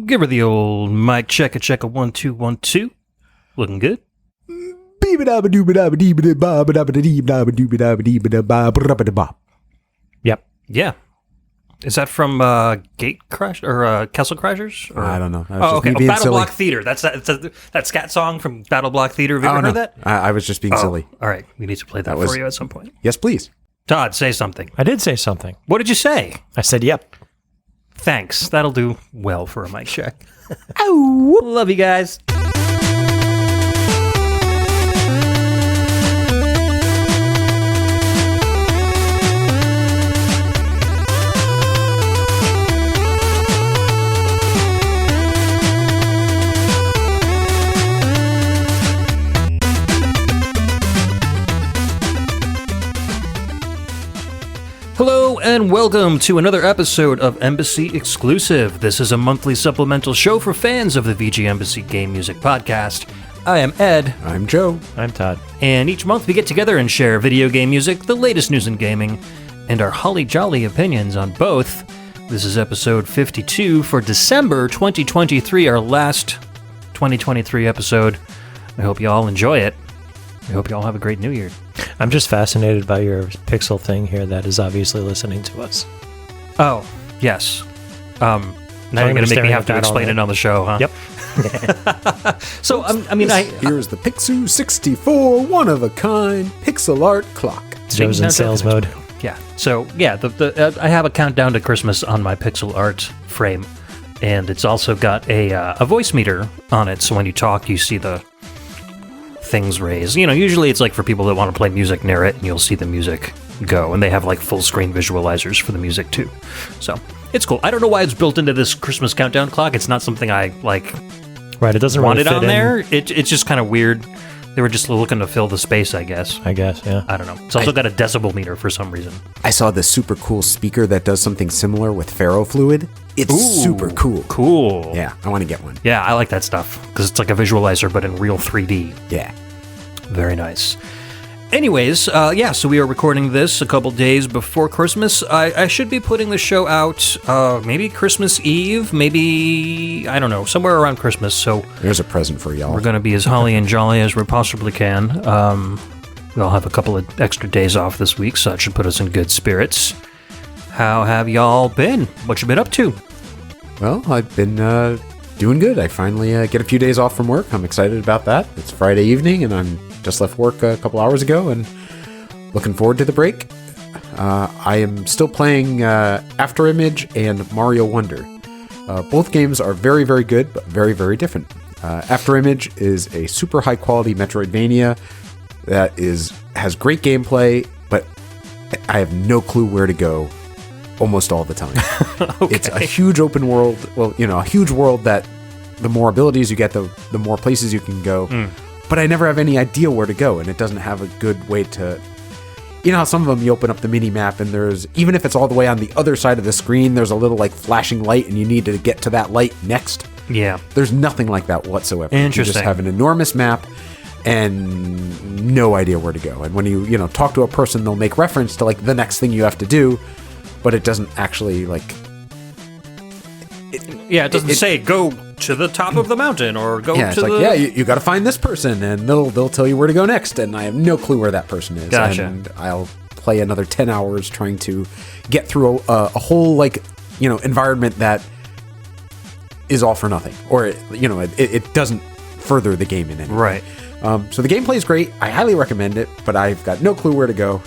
Give her the old mic check a 1 2 1 2. Looking good. Yep. Yeah. Is that from Gate Crash or Castle Crashers? Or? I don't know. Okay. Battle Block Theater. That's that scat song from Battle Block Theater. Have you ever heard that? I was just being silly. All right. We need to play that for you at some point. Yes, please. Todd, say something. I did say something. What did you say? I said, yep. Thanks. That'll do well for a mic check. Ow. Love you guys. Hello and welcome to another episode of Embassy Exclusive. This is a monthly supplemental show for fans of the VG Embassy Game Music Podcast. I am Ed. I'm Joe. I'm Todd. And each month we get together and share video game music, the latest news in gaming, and our holly jolly opinions on both. This is episode 52 for December 2023, our last 2023 episode. I hope you all enjoy it. I hope you all have a great new year. I'm just fascinated by your pixel thing here that is obviously listening to us. Oh, yes. Now you're going to make me have to explain it on the show, huh? Yep. So, Here's the Pixu 64 one-of-a-kind pixel art clock. Joe's in sales mode. Yeah. So, yeah, I have a countdown to Christmas on my pixel art frame, and it's also got a voice meter on it, so when you talk, you see the things raise. You know, usually it's like for people that want to play music near it, and you'll see the music go, and they have like full screen visualizers for the music too. So it's cool. I don't know why it's built into this Christmas countdown clock. It's not something I like. Right, it doesn't want really it fit on in. there. It's just kind of weird. They were just looking to fill the space, I guess. Yeah. I don't know. It's also got a decibel meter for some reason. I saw this super cool speaker that does something similar with ferrofluid. It's super cool. Cool. Yeah, I want to get one. Yeah, I like that stuff because it's like a visualizer, but in real 3D. Yeah. Very nice. Anyways, so we are recording this a couple days before Christmas. I should be putting the show out maybe Christmas Eve, maybe, I don't know, somewhere around Christmas. So there's a present for y'all. We're going to be as holly and jolly as we possibly can. We'll have a couple of extra days off this week, so that should put us in good spirits. How have y'all been? What you been up to? Well, I've been doing good. I finally get a few days off from work. I'm excited about that. It's Friday evening, and I'm just left work a couple hours ago, and looking forward to the break. I am still playing Afterimage and Mario Wonder. Both games are very, very good, but very, very different. Afterimage is a super high-quality Metroidvania that has great gameplay, but I have no clue where to go almost all the time. Okay. It's a huge open world. Well, a huge world that the more abilities you get, the more places you can go. But I never have any idea where to go, and it doesn't have a good way to... You know how some of them you open up the mini-map, and there's... Even if it's all the way on the other side of the screen, there's a little, flashing light, and you need to get to that light next. Yeah. There's nothing like that whatsoever. Interesting. You just have an enormous map and no idea where to go. And when you talk to a person, they'll make reference to, the next thing you have to do, but it doesn't actually, it doesn't say go to the top of the mountain or go to the... Yeah, you got to find this person, and they'll tell you where to go next, and I have no clue where that person is. Gotcha. And I'll play another 10 hours trying to get through a whole, environment that is all for nothing. Or, it doesn't further the game in any way. Right. So the gameplay is great. I highly recommend it, but I've got no clue where to go.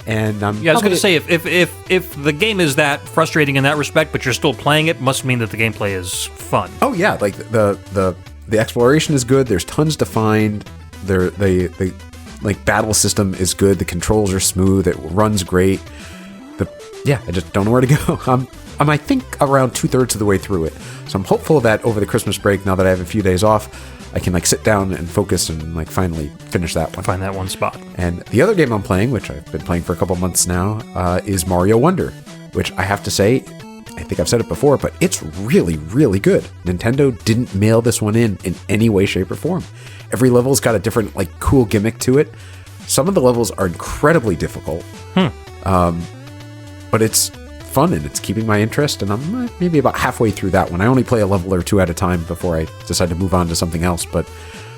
And I was going to say, if the game is that frustrating in that respect, but you're still playing it, must mean that the gameplay is fun. Oh yeah, the exploration is good. There's tons to find. The battle system is good. The controls are smooth. It runs great. I just don't know where to go. I'm I think around 2/3 of the way through it. So I'm hopeful that over the Christmas break, now that I have a few days off, I can sit down and focus and finally finish that one. Find that one spot. And the other game I'm playing, which I've been playing for a couple months now, is Mario Wonder, which I have to say, I think I've said it before, but it's really, really good. Nintendo didn't mail this one in any way, shape, or form. Every level's got a different cool gimmick to it. Some of the levels are incredibly difficult, but it's fun and it's keeping my interest, and I'm maybe about halfway through that one. I only play a level or two at a time before I decide to move on to something else, but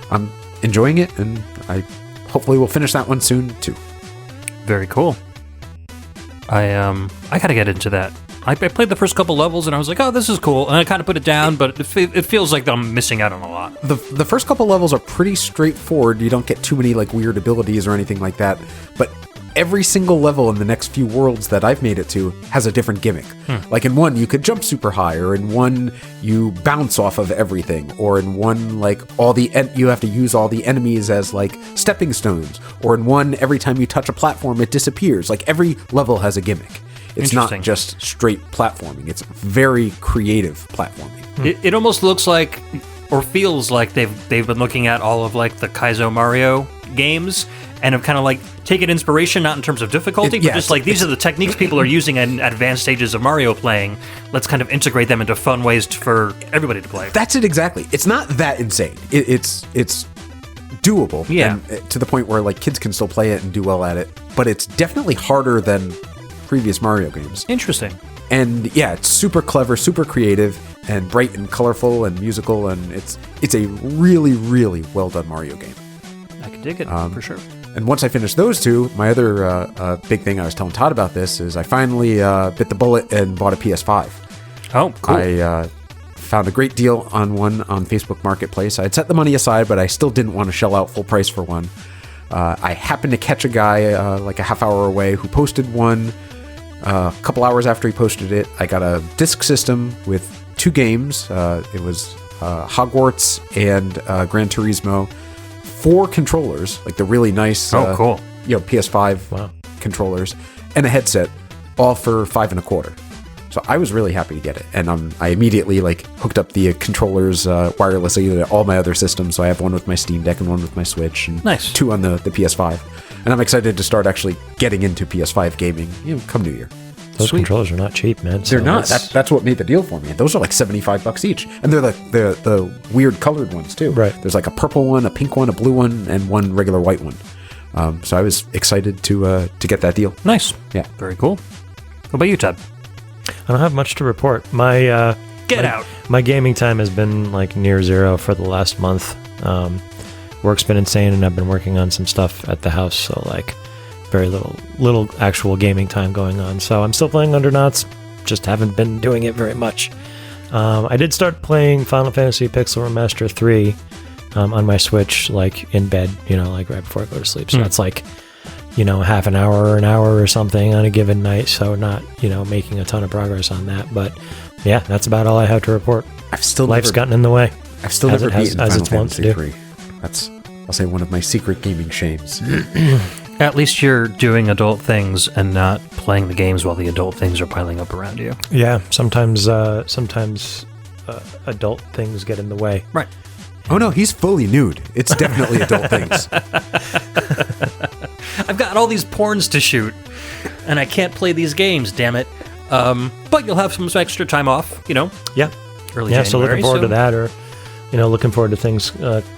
I'm enjoying it, and I hopefully will finish that one soon too. Very cool. I gotta get into that. I played the first couple levels and I was like, oh, this is cool, and I kind of put it down, but it feels like I'm missing out on a lot. The first couple levels are pretty straightforward. You don't get too many like weird abilities or anything like that, but every single level in the next few worlds that I've made it to has a different gimmick. Like in one, you could jump super high, or in one, you bounce off of everything, or in one, like you have to use all the enemies as like stepping stones, or in one, every time you touch a platform, it disappears. Like every level has a gimmick. It's not just straight platforming. It's very creative platforming. It almost looks like, or feels like they've been looking at all of like the Kaizo Mario games and have kind of like taken inspiration, not in terms of difficulty, but just like these are the techniques people are using in advanced stages of Mario playing. Let's kind of integrate them into fun ways for everybody to play. That's it exactly. It's not that insane. It's doable. Yeah. And to the point where like kids can still play it and do well at it, but it's definitely harder than previous Mario games. Interesting. And yeah, it's super clever, super creative, and bright and colorful and musical, and it's a really, really well done Mario game. I can dig it, for sure. And once I finish those two, my other big thing, I was telling Todd about this, is I finally bit the bullet and bought a PS5. Oh, cool. I found a great deal on one on Facebook Marketplace. I had set the money aside, but I still didn't want to shell out full price for one. I happened to catch a guy like a half hour away who posted one. A couple hours after he posted it, I got a disc system with 2 games. It was Hogwarts and Gran Turismo. 4 controllers, like the really nice, cool, PS5 controllers, and a headset, all for $5.25. So I was really happy to get it, and I immediately like hooked up the controllers wirelessly to all my other systems. So I have one with my Steam Deck and one with my Switch, and nice. 2 on the PS5. And I'm excited to start actually getting into PS5 gaming, come New Year. Those controllers are not cheap, man. They're not. That's what made the deal for me. Those are like $75 each, and they're the weird colored ones too. Right. There's like a purple one, a pink one, a blue one, and one regular white one. So I was excited to get that deal. Nice. Yeah. Very cool. What about you, Todd? I don't have much to report. My gaming time has been like near zero for the last month. Work's been insane, and I've been working on some stuff at the house, so like very little actual gaming time going on. So I'm still playing Undernauts, just haven't been doing it very much. I did start playing Final Fantasy Pixel Remaster 3 on my Switch, like in bed, like right before I go to sleep. So that's like, half an hour or an hour or something on a given night. So not, making a ton of progress on that. But yeah, that's about all I have to report. Life's gotten in the way. I've still never beaten Final Fantasy 3. Do. That's, I'll say, one of my secret gaming shames. At least you're doing adult things and not playing the games while the adult things are piling up around you. Yeah, sometimes adult things get in the way. Right. Oh no, he's fully nude. It's definitely adult things. I've got all these porns to shoot, and I can't play these games, damn it. But you'll have some extra time off, Yeah. Early January, so looking forward to that, or looking forward to things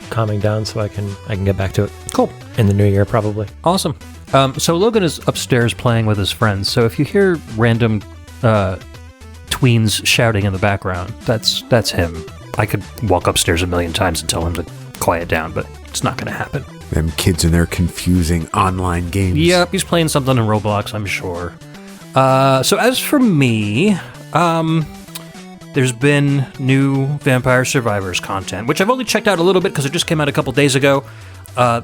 calming down so I can get back to it. Cool. In the new year, probably. Awesome. So Logan is upstairs playing with his friends, so if you hear random tweens shouting in the background, that's him. I could walk upstairs a million times and tell him to quiet down, but it's not going to happen. Them kids and their confusing online games. Yep, he's playing something in Roblox, I'm sure. So as for me, there's been new Vampire Survivors content, which I've only checked out a little bit because it just came out a couple days ago.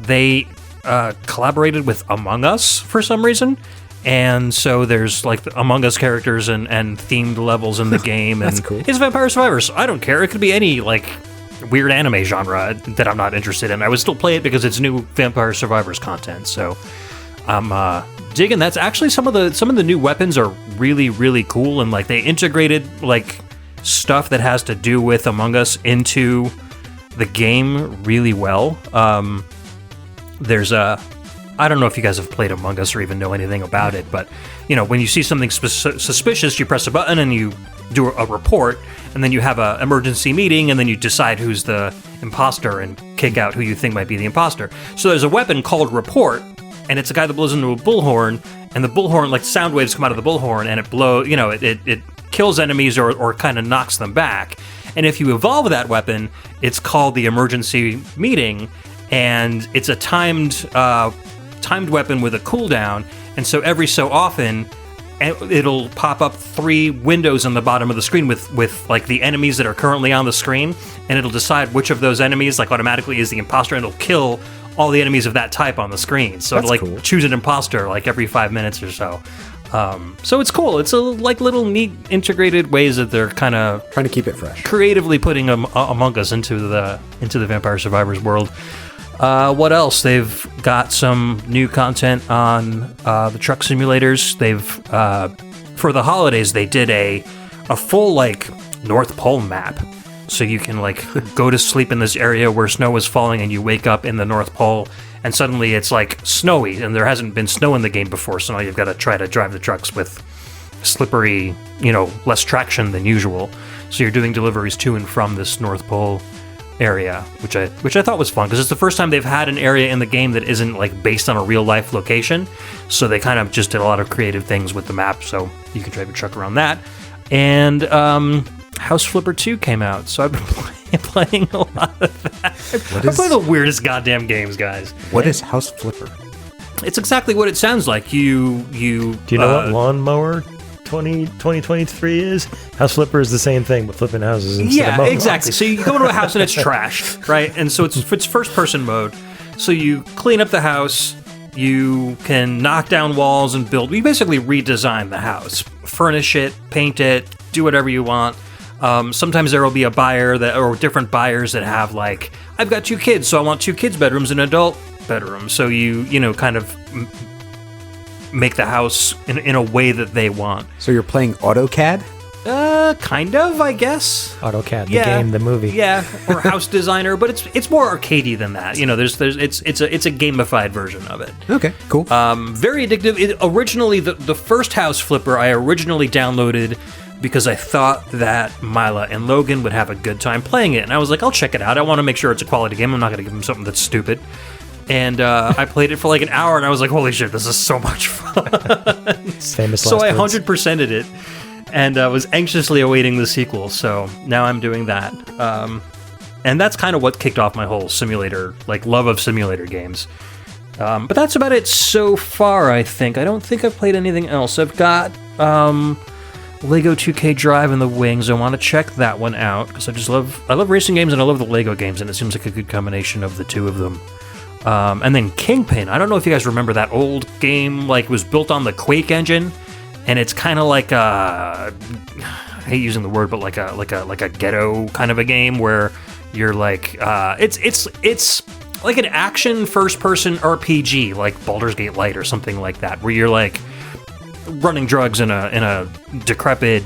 They collaborated with Among Us for some reason, and so there's like the Among Us characters and themed levels in the game. That's and cool. It's Vampire Survivors. I don't care. It could be any like weird anime genre that I'm not interested in. I would still play it because it's new Vampire Survivors content. So I'm digging. That's actually some of the new weapons are really, really cool, and like they integrated like stuff that has to do with Among Us into the game really well. There's I don't know if you guys have played Among Us or even know anything about it, but when you see something suspicious, you press a button and you do a report, and then you have an emergency meeting, and then you decide who's the imposter and kick out who you think might be the imposter. So there's a weapon called Report, and it's a guy that blows into a bullhorn, and the bullhorn, like sound waves come out of the bullhorn, and it kills enemies or kind of knocks them back. And if you evolve that weapon, it's called the emergency meeting, and it's a timed weapon with a cooldown. And so every so often, it'll pop up 3 windows on the bottom of the screen with like the enemies that are currently on the screen, and it'll decide which of those enemies like automatically is the imposter, and it'll kill all the enemies of that type on the screen. So it'll like cool. Choose an imposter like every 5 minutes or so. So it's cool. It's a like little neat integrated ways that they're kind of trying to keep it fresh, creatively putting Among Us into the Vampire Survivors world. What else? They've got some new content on the truck simulators. They've for the holidays they did a full like North Pole map, so you can like go to sleep in this area where snow is falling, and you wake up in the North Pole, and suddenly it's like snowy, and there hasn't been snow in the game before, so now you've got to try to drive the trucks with slippery, less traction than usual. So you're doing deliveries to and from this North Pole area, which I thought was fun, because it's the first time they've had an area in the game that isn't like based on a real life location. So they kind of just did a lot of creative things with the map, so you can drive your truck around that. And House Flipper 2 came out, so I've been playing a lot of that. I'm playing the weirdest goddamn games, guys. What is House Flipper? It's exactly what it sounds like. Do you know what Lawnmower 2023 is? House Flipper is the same thing, but flipping houses instead of mowing exactly. lawns. So you go into a house and it's trashed, right? And so it's first person mode. So you clean up the house, you can knock down walls and build. You basically redesign the house, furnish it, paint it, do whatever you want. Sometimes there will be a buyer or different buyers that have like, I've got 2 kids, so I want 2 kids' bedrooms and an adult bedroom. So you kind of make the house in a way that they want. So you're playing AutoCAD? Kind of, I guess. AutoCAD, the game, the movie. Yeah, or House Designer, but it's more arcadey than that. It's a gamified version of it. Okay, cool. Very addictive. Originally, the first House Flipper I originally downloaded because I thought that Mila and Logan would have a good time playing it, and I was like, I'll check it out. I want to make sure it's a quality game. I'm not going to give them something that's stupid. And I played it for like an hour, and I was like, holy shit, this is so much fun. Famous so I last words. 100%ed it, and was anxiously awaiting the sequel, so now I'm doing that. And that's kind of what kicked off my whole simulator, like love of simulator games. But that's about it so far, I think. I don't think I've played anything else. I've got Lego 2K Drive in the wings. I want to check that one out, because I love racing games, and I love the Lego games, and it seems like a good combination of the two of them. And then Kingpin. I don't know if you guys remember that old game. Like, it was built on the Quake engine, and it's kind of like I hate using the word, but like a ghetto kind of a game where you're like it's like an action first person RPG, like Baldur's Gate Light or something like that, where you're like running drugs in a decrepit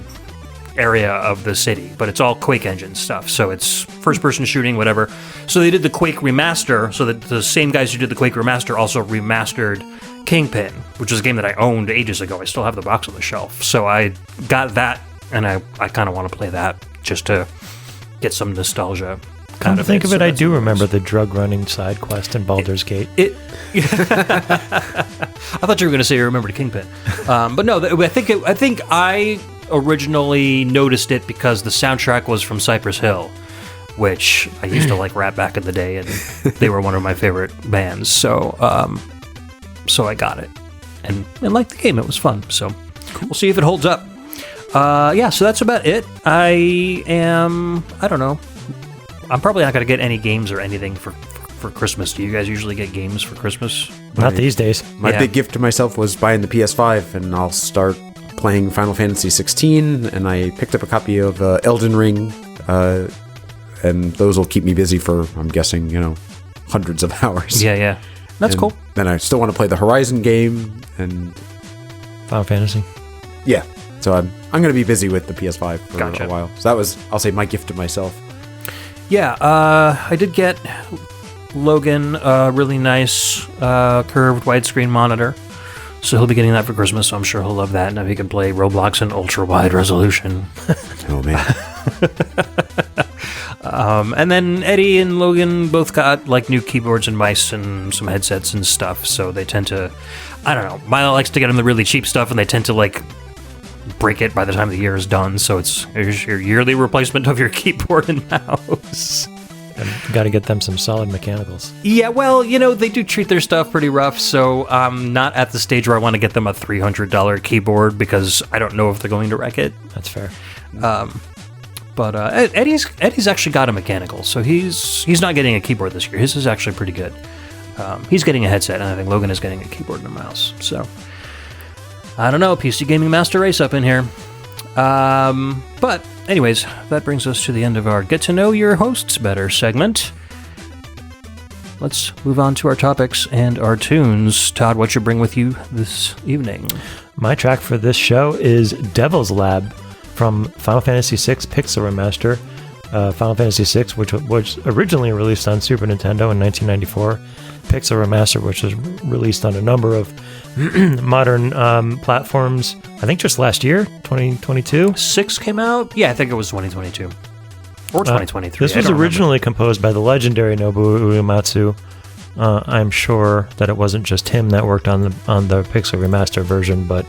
area of the city, but it's all Quake engine stuff, so it's first person shooting, whatever. So they did the Quake Remaster, so that the same guys who did the Quake Remaster also remastered Kingpin, which is a game that I owned ages ago. I still have the box on the shelf, so I got that, and I kind of want to play that just to get some nostalgia. Come to think of it, I do remember the drug running side quest in Baldur's Gate. I thought you were going to say you remembered Kingpin, but no. I think I originally noticed it because the soundtrack was from Cypress Hill, which I used to like rap back in the day, and they were one of my favorite bands. So I got it and liked the game. It was fun. So we'll see if it holds up. So that's about it. I don't know. I'm probably not going to get any games or anything for Christmas. Do you guys usually get games for Christmas? Not these days. My big gift to myself was buying the PS5, and I'll start playing Final Fantasy 16, and I picked up a copy of Elden Ring, and those will keep me busy for, I'm guessing, hundreds of hours. Yeah. That's cool. Then I still want to play the Horizon game, and Final Fantasy. Yeah. So I'm going to be busy with the PS5 for a while. So that was, I'll say, my gift to myself. Yeah, I did get Logan a really nice curved widescreen monitor, so he'll be getting that for Christmas, so I'm sure he'll love that. Now he can play Roblox in ultra-wide resolution. Oh, man. And then Eddie and Logan both got like new keyboards and mice and some headsets and stuff, so they tend to... I don't know. Milo likes to get them the really cheap stuff, and they tend to like break it by the time the year is done. So it's your yearly replacement of your keyboard and mouse. Got to get them some solid mechanicals. Yeah, well, they do treat their stuff pretty rough, so I'm not at the stage where I want to get them a $300 keyboard because I don't know if they're going to wreck it. That's fair. But Eddie's actually got a mechanical, so he's not getting a keyboard this year. His is actually pretty good. He's getting a headset, and I think Logan is getting a keyboard and a mouse. So I don't know, PC Gaming Master Race up in here. But anyways, that brings us to the end of our Get to Know Your Hosts Better segment. Let's move on to our topics and our tunes. Todd, what you bring with you this evening? My track for this show is Devil's Lab from Final Fantasy VI Pixel Remaster. Final Fantasy VI, which was originally released on Super Nintendo in 1994. Pixel Remaster, which was released on a number of modern platforms, I think just last year, 2022. 6 came out? Yeah, I think it was 2022. Or 2023. This was originally composed by the legendary Nobuo Uematsu. I'm sure that it wasn't just him that worked on the Pixel Remaster version, but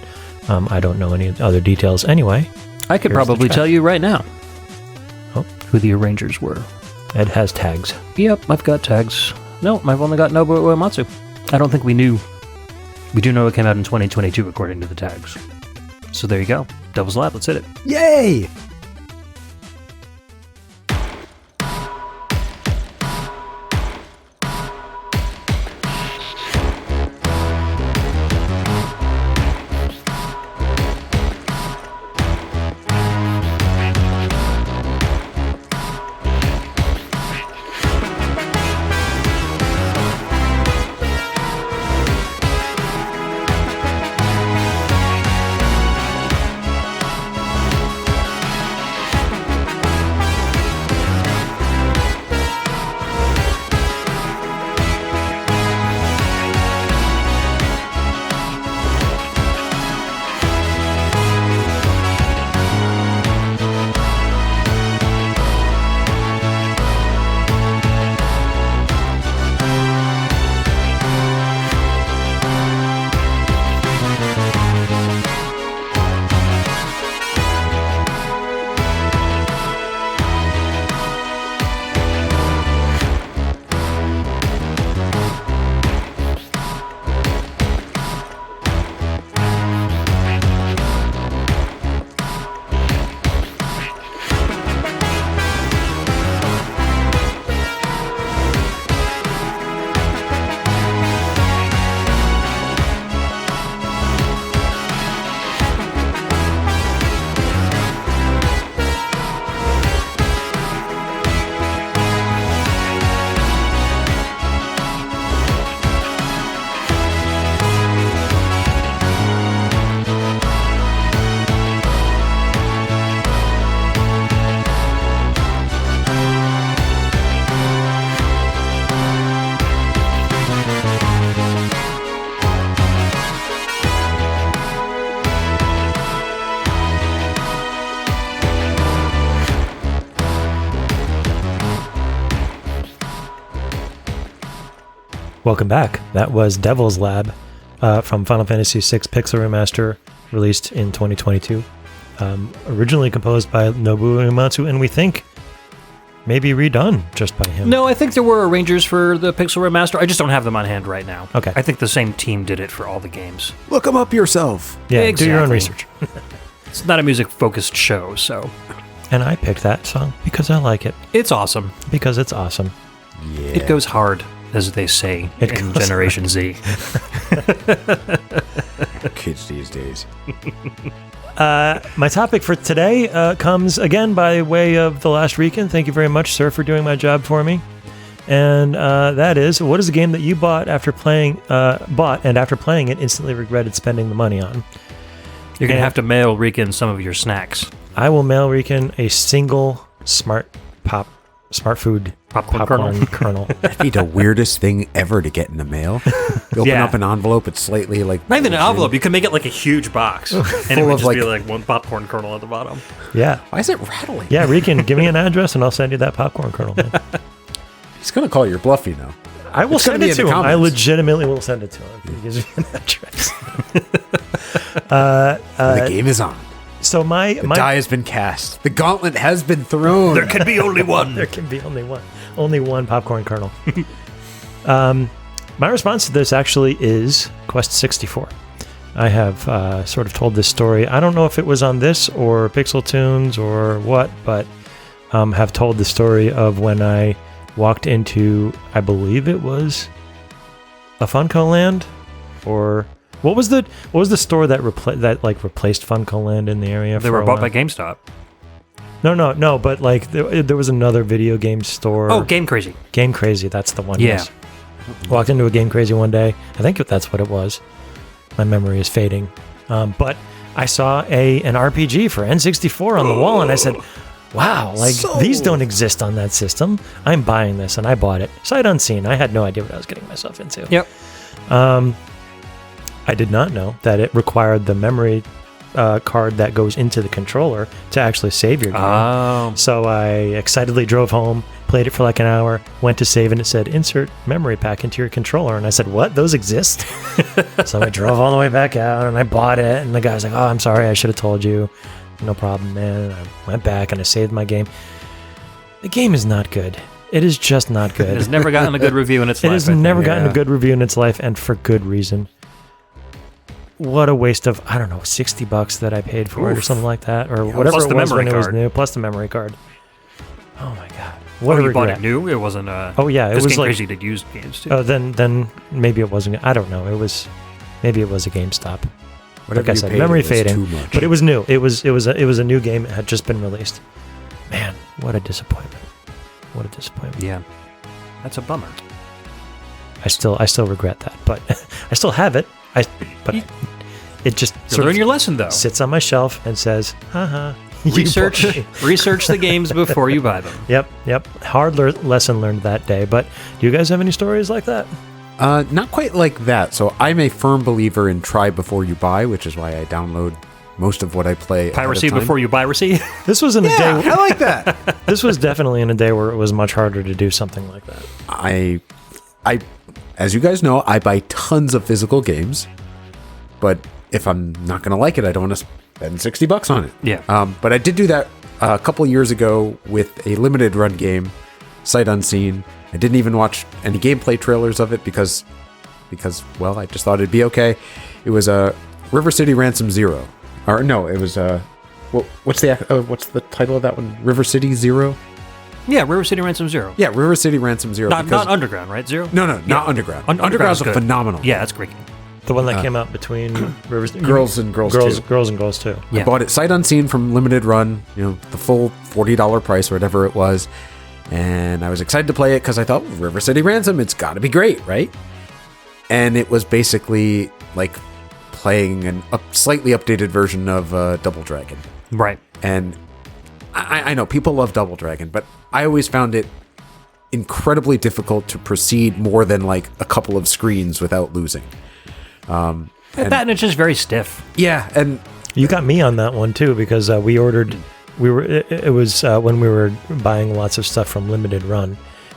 I don't know any other details anyway. I could probably tell you right now who the arrangers were. Ed has tags. Yep, I've got tags. No, I've only got Nobuo Uematsu. I don't think we knew. We do know it came out in 2022 according to the tags. So there you go. Devil's Lab, let's hit it. Yay! Welcome back. That was Devil's Lab from Final Fantasy VI Pixel Remaster, released in 2022. Originally composed by Nobuo Uematsu, and we think maybe redone just by him. No, I think there were arrangers for the Pixel Remaster. I just don't have them on hand right now. Okay. I think the same team did it for all the games. Look them up yourself. Yeah, Exactly. do your own research. It's not a music-focused show, so... And I picked that song because I like it. It's awesome. Because it's awesome. Yeah. It goes hard, as they say in Generation Z. Kids these days. My topic for today comes again by way of The Last Weekend. Thank you very much, sir, for doing my job for me. And that is, what is a game that you bought and after playing it instantly regretted spending the money on? You're going to have to mail Rican some of your snacks. I will mail Rican a single smart food popcorn kernel. That'd be the weirdest thing ever to get in the mail. You open up an envelope, it's slightly like... Not even an envelope, you can make it like a huge box. And it would of, just be like one popcorn kernel at the bottom. Yeah. Why is it rattling? Yeah, Rican, give me an address and I'll send you that popcorn kernel, man. He's going to call your bluff, you know. I will It's gonna send be it in to the him. I comments. legitimately will send it to him. If he gives me an address. The game is on. So my Die has been cast. The gauntlet has been thrown. There can be only one. There can be only one. Only one popcorn kernel. My response to this actually is Quest 64. I have sort of told this story. I don't know if it was on this or Pixel Tunes or what, but have told the story of when I walked into, I believe it was a Funko Land, or what was the store that replaced Funko Land in the area? They were bought by GameStop. No, but like there was another video game store. Oh, Game Crazy. Game Crazy, that's the one. Yeah. Yes. Walked into a Game Crazy one day. I think that's what it was. My memory is fading. But I saw an RPG for N64 on the wall, and I said, wow, like these don't exist on that system. I'm buying this, and I bought it. Sight unseen. I had no idea what I was getting myself into. Yep. I did not know that it required the memory card that goes into the controller to actually save your game. Oh. So I excitedly drove home, played it for like an hour, went to save, and it said, insert memory pack into your controller. And I said, what? Those exist? So I drove all the way back out, and I bought it. And the guy's like, oh, I'm sorry. I should have told you. No problem, man. And I went back, and I saved my game. The game is not good. It is just not good. It has never gotten a good review in its life. It has never gotten a good review in its life, and for good reason. What a waste of, I don't know, $60 that I paid for it or something like that, or whatever plus it the was memory when it was card. new, plus the memory card. Oh my god! What a you bought regret. it new? It wasn't. Oh yeah, it was Game like. Crazy did used games too. Then maybe it wasn't. I don't know. Maybe it was a GameStop. Whatever Like I you said, paid, memory it was fading, too much. but it was new. It was a new game. It had just been released. Man, what a disappointment! What a disappointment. Yeah, that's a bummer. I still regret that, but I still have it. It just You learn your lesson though. sits on my shelf and says, haha. you Research bought me." research the games before you buy them. Yep. Hard lesson learned that day. But do you guys have any stories like that? Not quite like that. So I'm a firm believer in try before you buy, which is why I download most of what I play. Piracy before you piracy. This was in a day. I like that. This was definitely in a day where it was much harder to do something like that. I, as you guys know, I buy tons of physical games, but if I'm not going to like it, I don't want to spend $60 on it. Yeah. But I did do that a couple years ago with a limited run game, Sight Unseen. I didn't even watch any gameplay trailers of it because, well, I just thought it'd be okay. It was a River City Ransom Zero, or no, it was what's the title of that one? River City Zero. Yeah, River City Ransom Zero. Yeah, River City Ransom Zero. Not Underground, right? Zero? No, not Underground. Underground's Underground's good. phenomenal. Yeah, that's great. The one that came out between Rivers, Girls and Girls 2. Girls and Girls 2. Yeah. I bought it sight unseen from limited run, the full $40 price or whatever it was. And I was excited to play it because I thought, River City Ransom, it's got to be great, right? And it was basically like playing a slightly updated version of Double Dragon. Right. And I know people love Double Dragon, but I always found it incredibly difficult to proceed more than like a couple of screens without losing. And it's just very stiff. Yeah, and You got me on that one too because we ordered. It was when we were buying lots of stuff from Limited Run,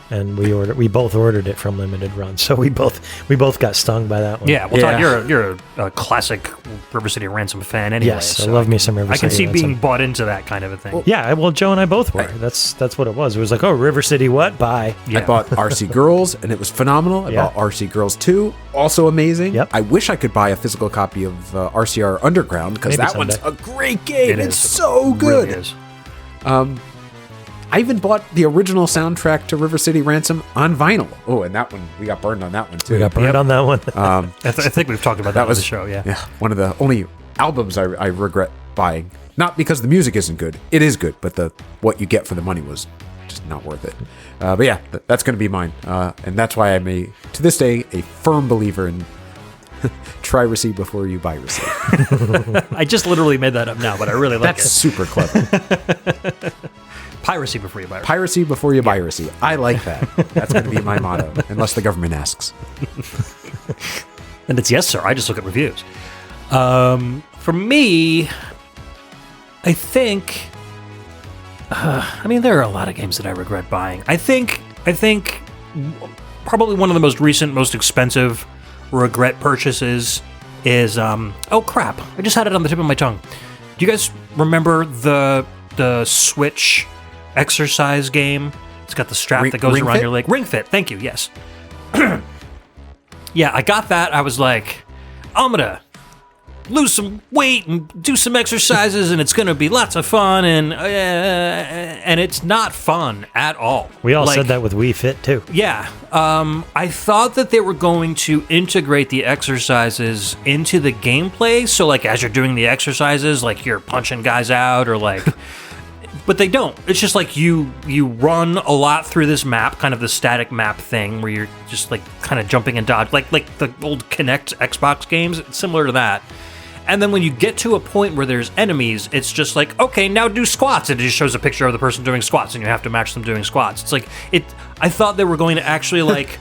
and we both ordered it from Limited Run. So we both got stung by that one. Yeah. Well, Yeah. Todd, you're a classic River City Ransom fan anyway. Yes, so I love me some River I can City see being Ransom. bought into that kind of a thing. Yeah, well, Joe and I both were. That's what it was. It was like, oh, River City, what? Bye. Yeah. I bought RC Girls, and it was phenomenal. I Yeah. bought RC Girls 2, also amazing. Yep. I wish I could buy a physical copy of RCR Underground, because Maybe that one's someday. a great game. It It's is. so It good. really is. I even bought the original soundtrack to River City Ransom on vinyl. Oh, and that one, we got burned on that one, too. We got burned on that one. I think we've talked about that was on the show. Yeah. Yeah, one of the only albums I regret buying. Not because the music isn't good. It is good, but what you get for the money was just not worth it. But yeah, that's going to be mine. And that's why I'm to this day, a firm believer in try receipt before you buy receipt. I just literally made that up now, but I really like That's super clever. it. Piracy before you buy it. Piracy before you buy receipt. I like that. That's going to be my motto, unless the government asks. And it's yes, sir. I just look at reviews. For me, I think. There are a lot of games that I regret buying. I think probably one of the most recent, most expensive regret purchases is oh crap! I just had it on the tip of my tongue. Do you guys remember the Switch exercise game? It's got the strap that goes around your leg. Ring Fit. Thank you. Yes. Yeah, I got that. I was like, I'm gonna lose some weight and do some exercises, and it's gonna be lots of fun, and it's not fun at all. We all said that with Wii Fit too. Yeah, I thought that they were going to integrate the exercises into the gameplay, so like as you're doing the exercises, like you're punching guys out or like. But they don't. It's just like you run a lot through this map, kind of the static map thing, where you're just like kind of jumping and dodge, like the old Kinect Xbox games. It's similar to that. And then when you get to a point where there's enemies, it's just like, okay, now do squats, and it just shows a picture of the person doing squats, and you have to match them doing squats. It's like I thought they were going to actually like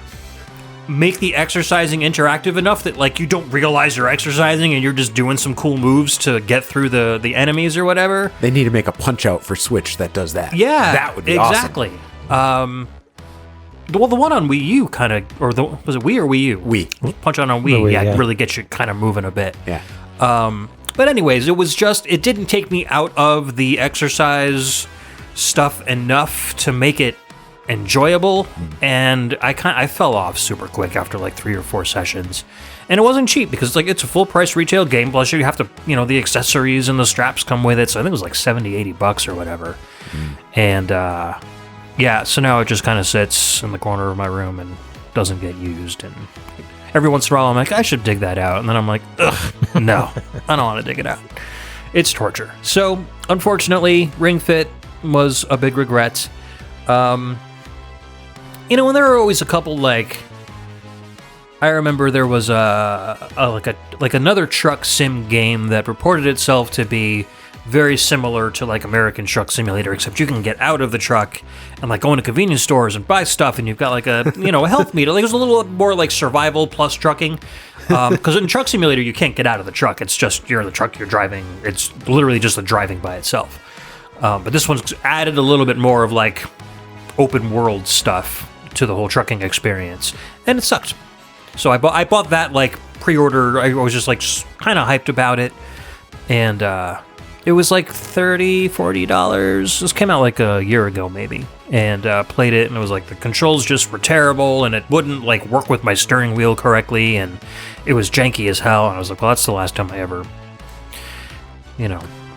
make the exercising interactive enough that like you don't realize you're exercising and you're just doing some cool moves to get through the enemies or whatever. They need to make a Punch Out for Switch that does that. Yeah, that would be exactly. Awesome. Well, the one on Wii U kind of, or was it Wii or Wii U? Wii. Punch Out on Wii, Wii, really gets you kind of moving a bit. Yeah. But anyways, it didn't take me out of the exercise stuff enough to make it enjoyable, and I fell off super quick after like 3 or 4 sessions, and it wasn't cheap because it's a full price retail game, plus you have to, the accessories and the straps come with it, so I think it was like $70-$80 or whatever. And yeah, so now it just kind of sits in the corner of my room and doesn't get used, and every once in a while I'm like, I should dig that out, and then I'm like, ugh, no, I don't want to dig it out. It's torture. So unfortunately, Ring Fit was a big regret. And there were always a couple, like, I remember there was another truck sim game that reported itself to be very similar to like American Truck Simulator, except you can get out of the truck and like go into convenience stores and buy stuff, and you've got like a a health meter. Like, it was a little more like survival plus trucking, because in Truck Simulator you can't get out of the truck. It's just you're in the truck, you're driving. It's literally just the driving by itself. But this one's added a little bit more of like open world stuff to the whole trucking experience, and it sucked. So I bought that like pre-order. I was just like kind of hyped about it, and it was like $30-$40. This came out like a year ago maybe, and played it, and it was like the controls just were terrible, and it wouldn't like work with my steering wheel correctly, and it was janky as hell, and I was like, well, that's the last time I ever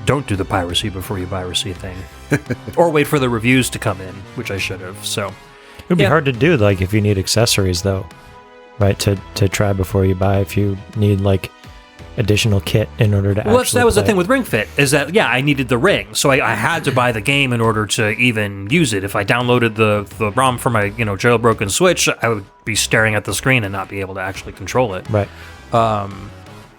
don't do the piracy before you piracy thing. Or wait for the reviews to come in, which I should have. So it would be hard to do, like, if you need accessories, though, right, to try before you buy, if you need, like, additional kit in order to that was the thing with Ring Fit, is that, I needed the ring, so I had to buy the game in order to even use it. If I downloaded the ROM for my, jailbroken Switch, I would be staring at the screen and not be able to actually control it. Right.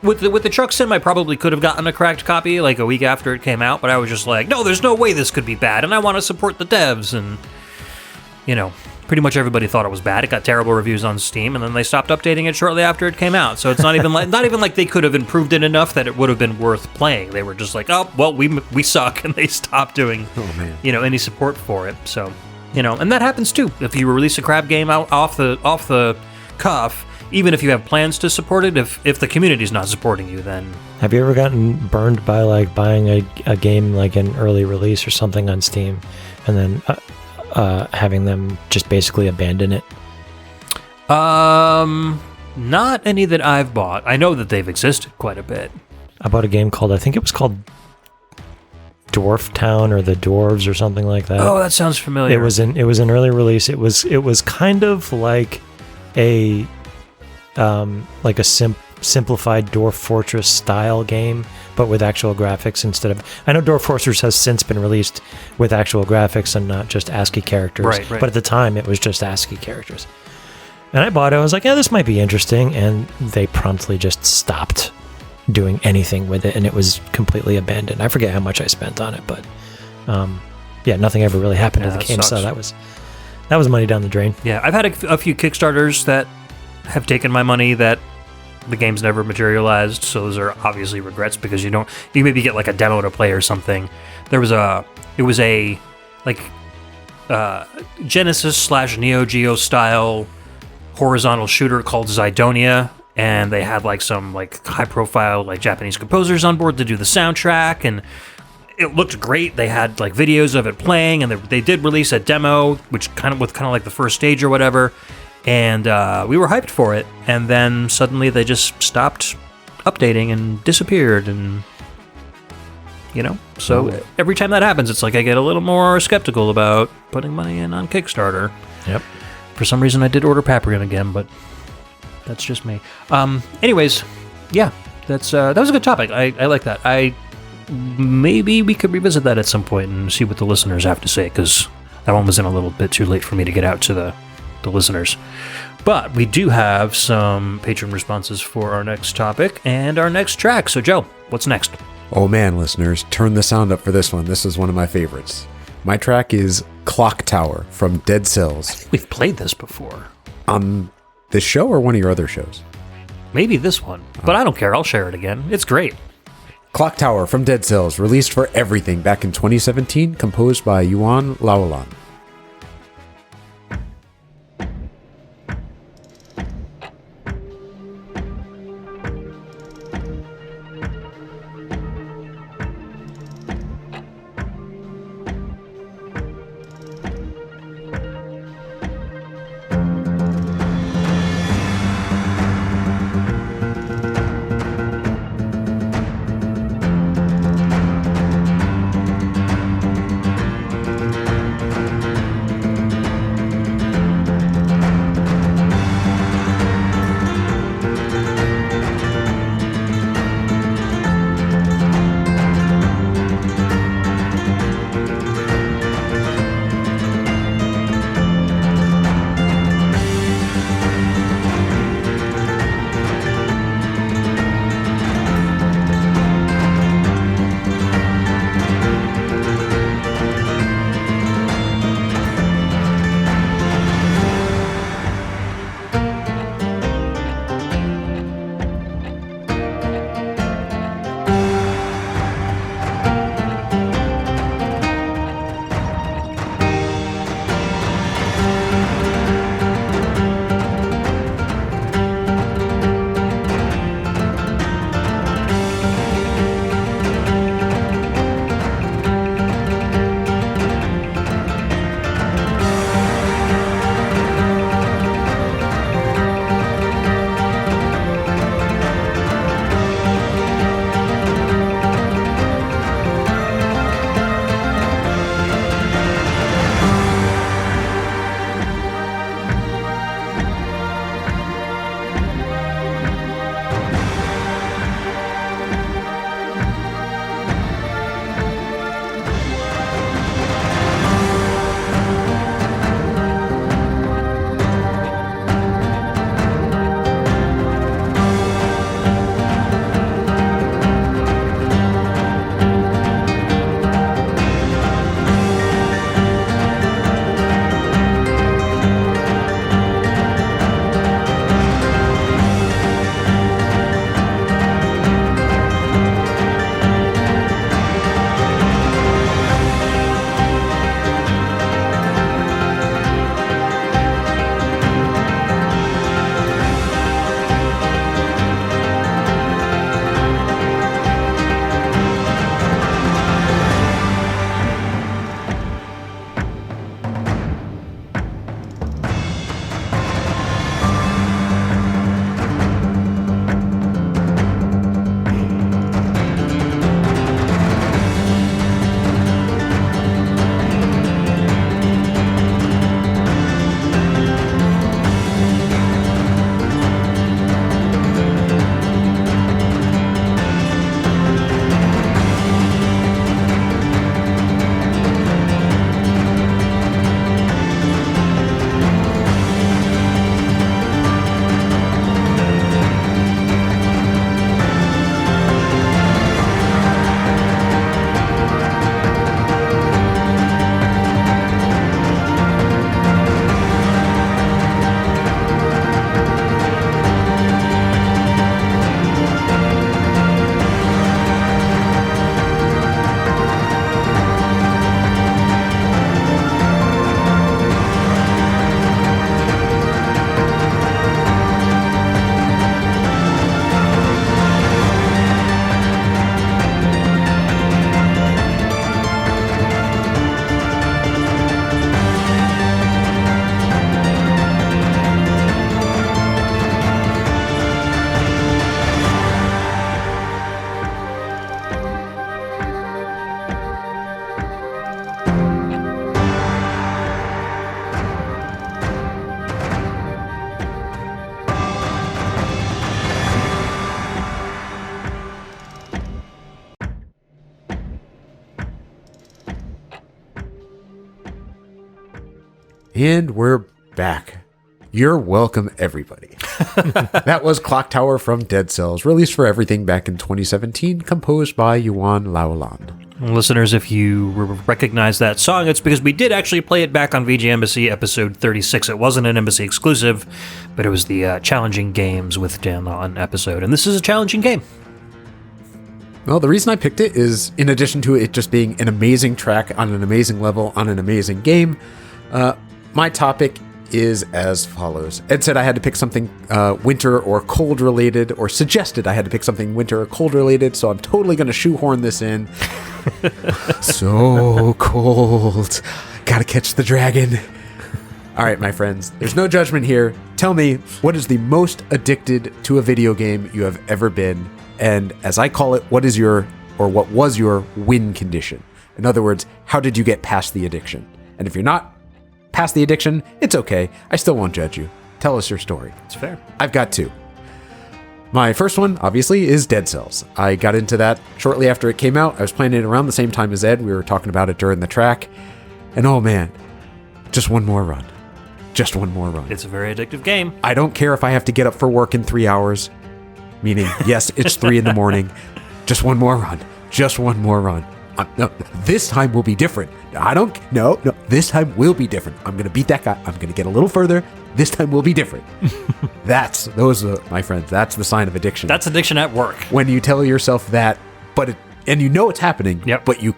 With the Truck Sim, I probably could have gotten a cracked copy like a week after it came out, but I was just like, no, there's no way this could be bad, and I want to support the devs, and, pretty much everybody thought it was bad. It got terrible reviews on Steam, and then they stopped updating it shortly after it came out. So it's not even like they could have improved it enough that it would have been worth playing. They were just like, oh, well, we suck, and they stopped doing, any support for it. So, and that happens too. If you release a crap game out off the cuff, even if you have plans to support it, if the community's not supporting you, then... Have you ever gotten burned by like buying a game like an early release or something on Steam, and then having them just basically abandon it? Not any that I've bought. I know that they've existed quite a bit. I bought a game I think it was called Dwarf Town or the Dwarves or something like that. Oh, that sounds familiar. It was an early release. It was kind of like a simplified Dwarf Fortress style game, but with actual graphics instead of... I know Dwarf Fortress has since been released with actual graphics and not just ASCII characters, right. But at the time it was just ASCII characters. And I bought it, I was like, yeah, this might be interesting, and they promptly just stopped doing anything with it, and it was completely abandoned. I forget how much I spent on it, but nothing ever really happened to the game, sucks. So that was money down the drain. Yeah, I've had a few Kickstarters that have taken my money that the game's never materialized, so those are obviously regrets, because you maybe get like a demo to play or something. It was a Genesis / Neo Geo style horizontal shooter called Zydonia, and they had like some like high-profile like Japanese composers on board to do the soundtrack, and it looked great. They had like videos of it playing, and they did release a demo, which kind of like the first stage or whatever, and we were hyped for it, and then suddenly they just stopped updating and disappeared, and so every time that happens, it's like I get a little more skeptical about putting money in on Kickstarter. Yep. For some reason, I did order Paprion again, but that's just me. Anyways, yeah, that was a good topic. I like that. Maybe we could revisit that at some point and see what the listeners have to say, because that one was in a little bit too late for me to get out to the listeners. But we do have some patron responses for our next topic and our next track. So, Joe, what's next? Oh man, listeners, turn the sound up for this one. This is one of my favorites. My track is Clock Tower from Dead Cells. We've played this before. On this show or one of your other shows? Maybe this one, but I don't care. I'll share it again. It's great. Clock Tower from Dead Cells, released for everything back in 2017, composed by Yoann Laulan. And we're back. You're welcome, everybody. That was Clock Tower from Dead Cells, released for everything back in 2017, composed by Yoann Laulan. Listeners, if you recognize that song, it's because we did actually play it back on VG Embassy episode 36. It wasn't an Embassy exclusive, but it was the Challenging Games with Dan Laulan episode, and this is a challenging game. Well, the reason I picked it is, in addition to it just being an amazing track on an amazing level on an amazing game, my topic is as follows. Ed said I had to pick something winter or cold related, or suggested I had to pick something winter or cold related, so I'm totally going to shoehorn this in. So cold. Gotta catch the dragon. All right, my friends, there's no judgment here. Tell me, what is the most addicted to a video game you have ever been? And as I call it, what was your win condition? In other words, how did you get past the addiction? And if you're not past the addiction, it's okay. I still won't judge you. Tell us your story. It's fair. I've got two. My first one, obviously, is Dead Cells. I got into that shortly after it came out. I was playing it around the same time as Ed. We were talking about it during the track. And oh man, just one more run. Just one more run. It's a very addictive game. I don't care if I have to get up for work in 3 hours. Meaning, yes, it's 3 a.m. Just one more run. Just one more run. No, this time will be different. No, this time will be different. I'm going to beat that guy. I'm going to get a little further. This time will be different. My friends, that's the sign of addiction. That's addiction at work. When you tell yourself that, and you know it's happening, yep. But you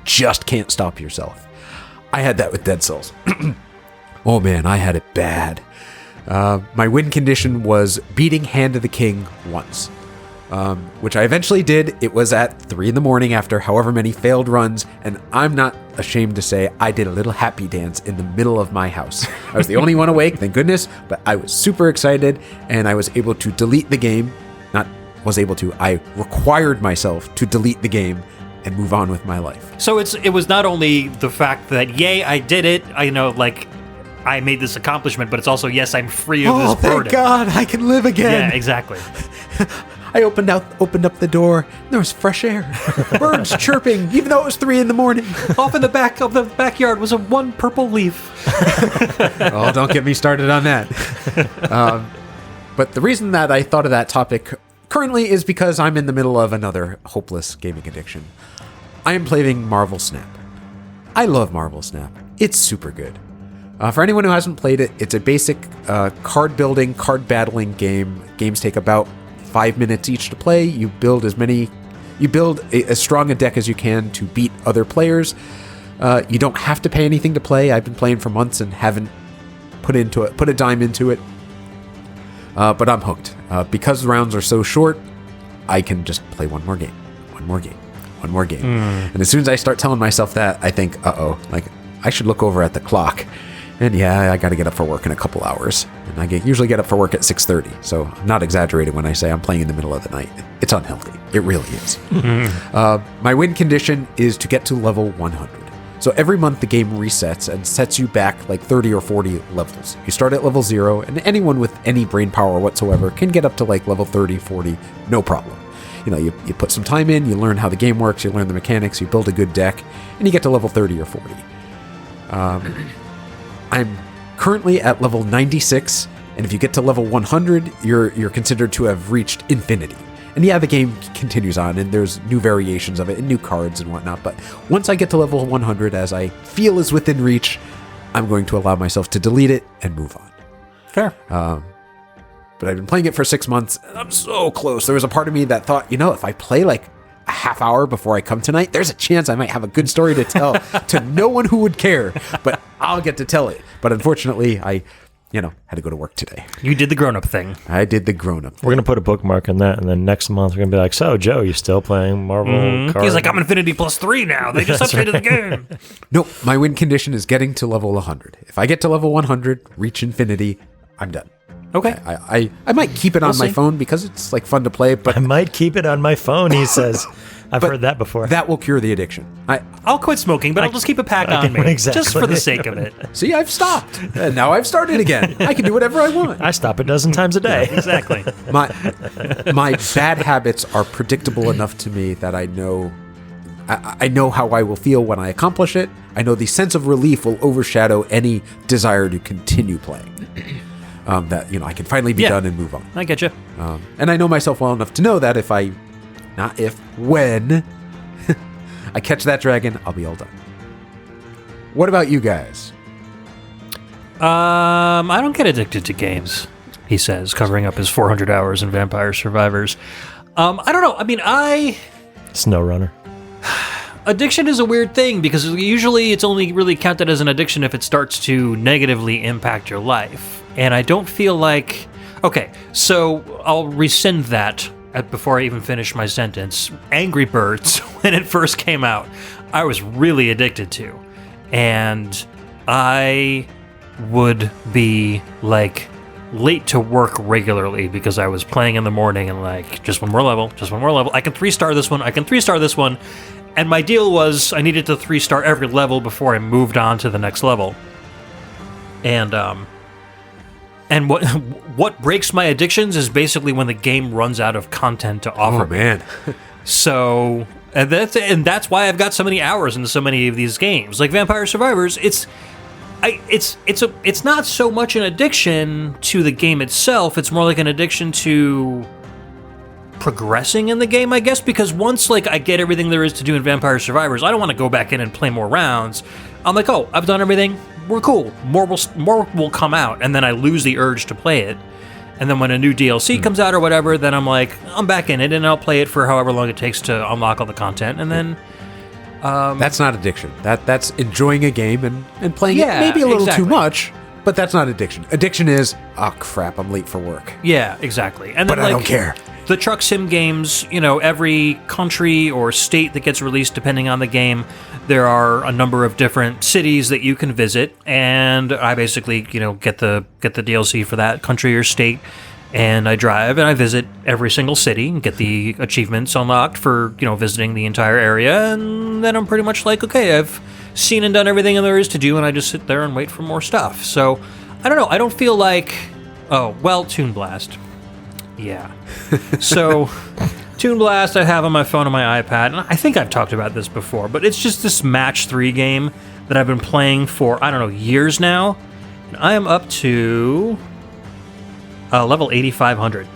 just can't stop yourself. I had that with Dead Cells. Oh man, I had it bad. My win condition was beating Hand of the King once. Which I eventually did. It was at 3 a.m. after however many failed runs, and I'm not ashamed to say I did a little happy dance in the middle of my house. I was the only one awake, thank goodness, but I was super excited, and I was able to delete the game. I required myself to delete the game and move on with my life. So it was not only the fact that, yay, I did it, I made this accomplishment, but it's also, yes, I'm free of this burden. Oh, thank God, I can live again. Yeah, exactly. I opened up the door, and there was fresh air. Birds chirping, even though it was 3 a.m. Off in the back of the backyard was one purple leaf. Oh, don't get me started on that. But the reason that I thought of that topic currently is because I'm in the middle of another hopeless gaming addiction. I am playing Marvel Snap. I love Marvel Snap. It's super good. For anyone who hasn't played it, it's a basic card building, card battling game. Games take about 5 minutes each to play. You build as strong a deck as you can to beat other players. You don't have to pay anything to play. I've been playing for months and haven't put a dime into it. But I'm hooked. Because the rounds are so short, I can just play one more game. And as soon as I start telling myself that, I think, I should look over at the clock. And yeah, I got to get up for work in a couple hours. And I usually get up for work at 6:30. So I'm not exaggerating when I say I'm playing in the middle of the night. It's unhealthy. It really is. My win condition is to get to level 100. So every month the game resets and sets you back like 30 or 40 levels. You start at level 0, and anyone with any brain power whatsoever can get up to like level 30, 40, no problem. You put some time in, you learn how the game works, you learn the mechanics, you build a good deck, and you get to level 30 or 40. I'm currently at level 96, and if you get to level 100, you're considered to have reached infinity. And yeah, the game continues on, and there's new variations of it, and new cards and whatnot, but once I get to level 100, as I feel is within reach, I'm going to allow myself to delete it and move on. Fair. But I've been playing it for 6 months, and I'm so close. There was a part of me that thought, if I play like a half hour before I come tonight, there's a chance I might have a good story to tell to no one who would care, but I'll get to tell it. But unfortunately, I, had to go to work today. You did the grown-up thing. I did the grown-up thing. We're going to put a bookmark on that, and then next month we're going to be like, so, Joe, you still playing Marvel cards? He's like, I'm Infinity +3 now. They just updated the game. Nope, my win condition is getting to level 100. If I get to level 100, reach infinity, I'm done. Okay. I might keep it on my phone because it's like fun to play, but I might keep it on my phone, he says. I've heard that before. That will cure the addiction. I'll quit smoking, but I'll just keep a pack on me. Exactly. Just for the sake of it. See, I've stopped. And now I've started again. I can do whatever I want. I stop a dozen times a day. Yeah, exactly. My bad habits are predictable enough to me that I know I know how I will feel when I accomplish it. I know the sense of relief will overshadow any desire to continue playing. That, I can finally be done and move on. I get you. And I know myself well enough to know that when I catch that dragon, I'll be all done. What about you guys? I don't get addicted to games, he says, covering up his 400 hours in Vampire Survivors. I don't know. I mean, SnowRunner. Addiction is a weird thing because usually it's only really counted as an addiction if it starts to negatively impact your life. And I don't feel like... Okay, so I'll rescind that before I even finish my sentence. Angry Birds, when it first came out, I was really addicted to. And I would be like late to work regularly because I was playing in the morning and like, just one more level. I can 3-star this one. And my deal was I needed to 3-star every level before I moved on to the next level. And what breaks my addictions is basically when the game runs out of content to offer. Oh man. So and that's why I've got so many hours into so many of these games. Like Vampire Survivors, it's not so much an addiction to the game itself, it's more like an addiction to progressing in the game, I guess, because once like I get everything there is to do in Vampire Survivors, I don't want to go back in and play more rounds. I'm like, oh, I've done everything, we're cool. More will come out, and then I lose the urge to play it. And then when a new DLC comes out or whatever, then I'm like, I'm back in it, and I'll play it for however long it takes to unlock all the content, and then... that's not addiction. That's enjoying a game and playing it maybe a little too much, but that's not addiction. Addiction is, oh crap, I'm late for work. Yeah, exactly. And then, but I don't care. The truck sim games, every country or state that gets released, depending on the game, there are a number of different cities that you can visit, and I basically, get the DLC for that country or state, and I drive and I visit every single city and get the achievements unlocked for, visiting the entire area, and then I'm pretty much like, okay, I've seen and done everything there is to do, and I just sit there and wait for more stuff. So, I don't know, I don't feel like, Toon Blast. Yeah. So, Toon Blast I have on my phone and my iPad, and I think I've talked about this before, but it's just this Match 3 game that I've been playing for, years now. And I am up to level 8,500.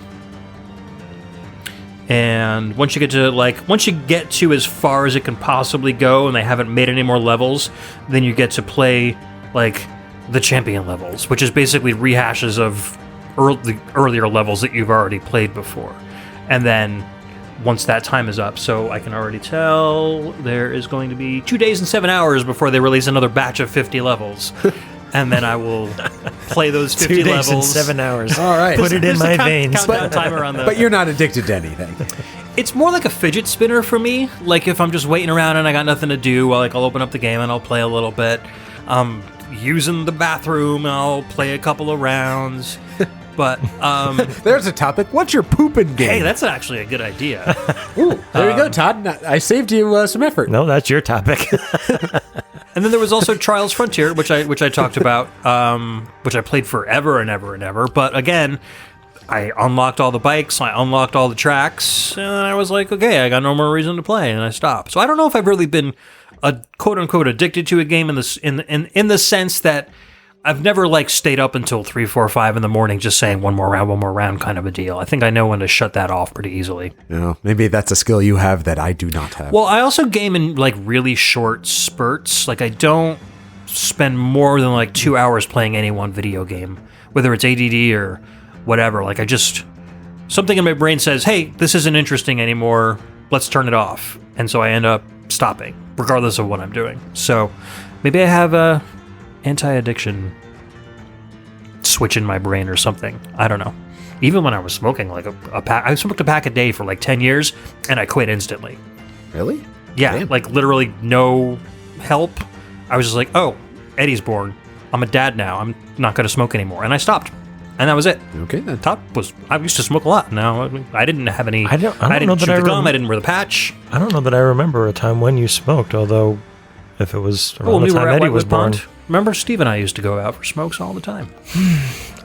And once you get to as far as it can possibly go, and they haven't made any more levels, then you get to play, the champion levels, which is basically rehashes of the earlier levels that you've already played before. And then once that time is up, so I can already tell there is going to be 2 days and 7 hours before they release another batch of 50 levels. And then I will play those 50 2 days levels. and 7 hours. All right. Put it in my veins. Timer on But you're not addicted to anything. It's more like a fidget spinner for me. Like if I'm just waiting around and I got nothing to do, I'll open up the game and I'll play a little bit. Using the bathroom, I'll play a couple of rounds. But there's a topic. What's your pooping game? Hey, that's actually a good idea. Ooh, there you go, Todd. I saved you some effort. No, that's your topic. And then there was also Trials Frontier, which I talked about, which I played forever and ever and ever. But again, I unlocked all the bikes, I unlocked all the tracks, and I was like, okay, I got no more reason to play, and I stopped. So I don't know if I've really been a quote unquote addicted to a game in the sense that I've never stayed up until 3, 4, 5 in the morning just saying one more round kind of a deal. I think I know when to shut that off pretty easily. Maybe that's a skill you have that I do not have. Well, I also game in really short spurts. I don't spend more than 2 hours playing any one video game, whether it's ADD or whatever. Something in my brain says, hey, this isn't interesting anymore. Let's turn it off. And so I end up stopping, regardless of what I'm doing. So maybe I have a anti-addiction switch in my brain or something. I don't know. Even when I was smoking a pack, I smoked a pack a day for 10 years, and I quit instantly. Really? Yeah, Damn. Literally no help. I was just like, oh, Eddie's born. I'm a dad now. I'm not going to smoke anymore. And I stopped. And that was it. Okay, then. I used to smoke a lot. Now I didn't have any. I didn't chew the gum. I didn't wear the patch. I don't know that I remember a time when you smoked, although if it was around the time Eddie was born. Remember, Steve and I used to go out for smokes all the time.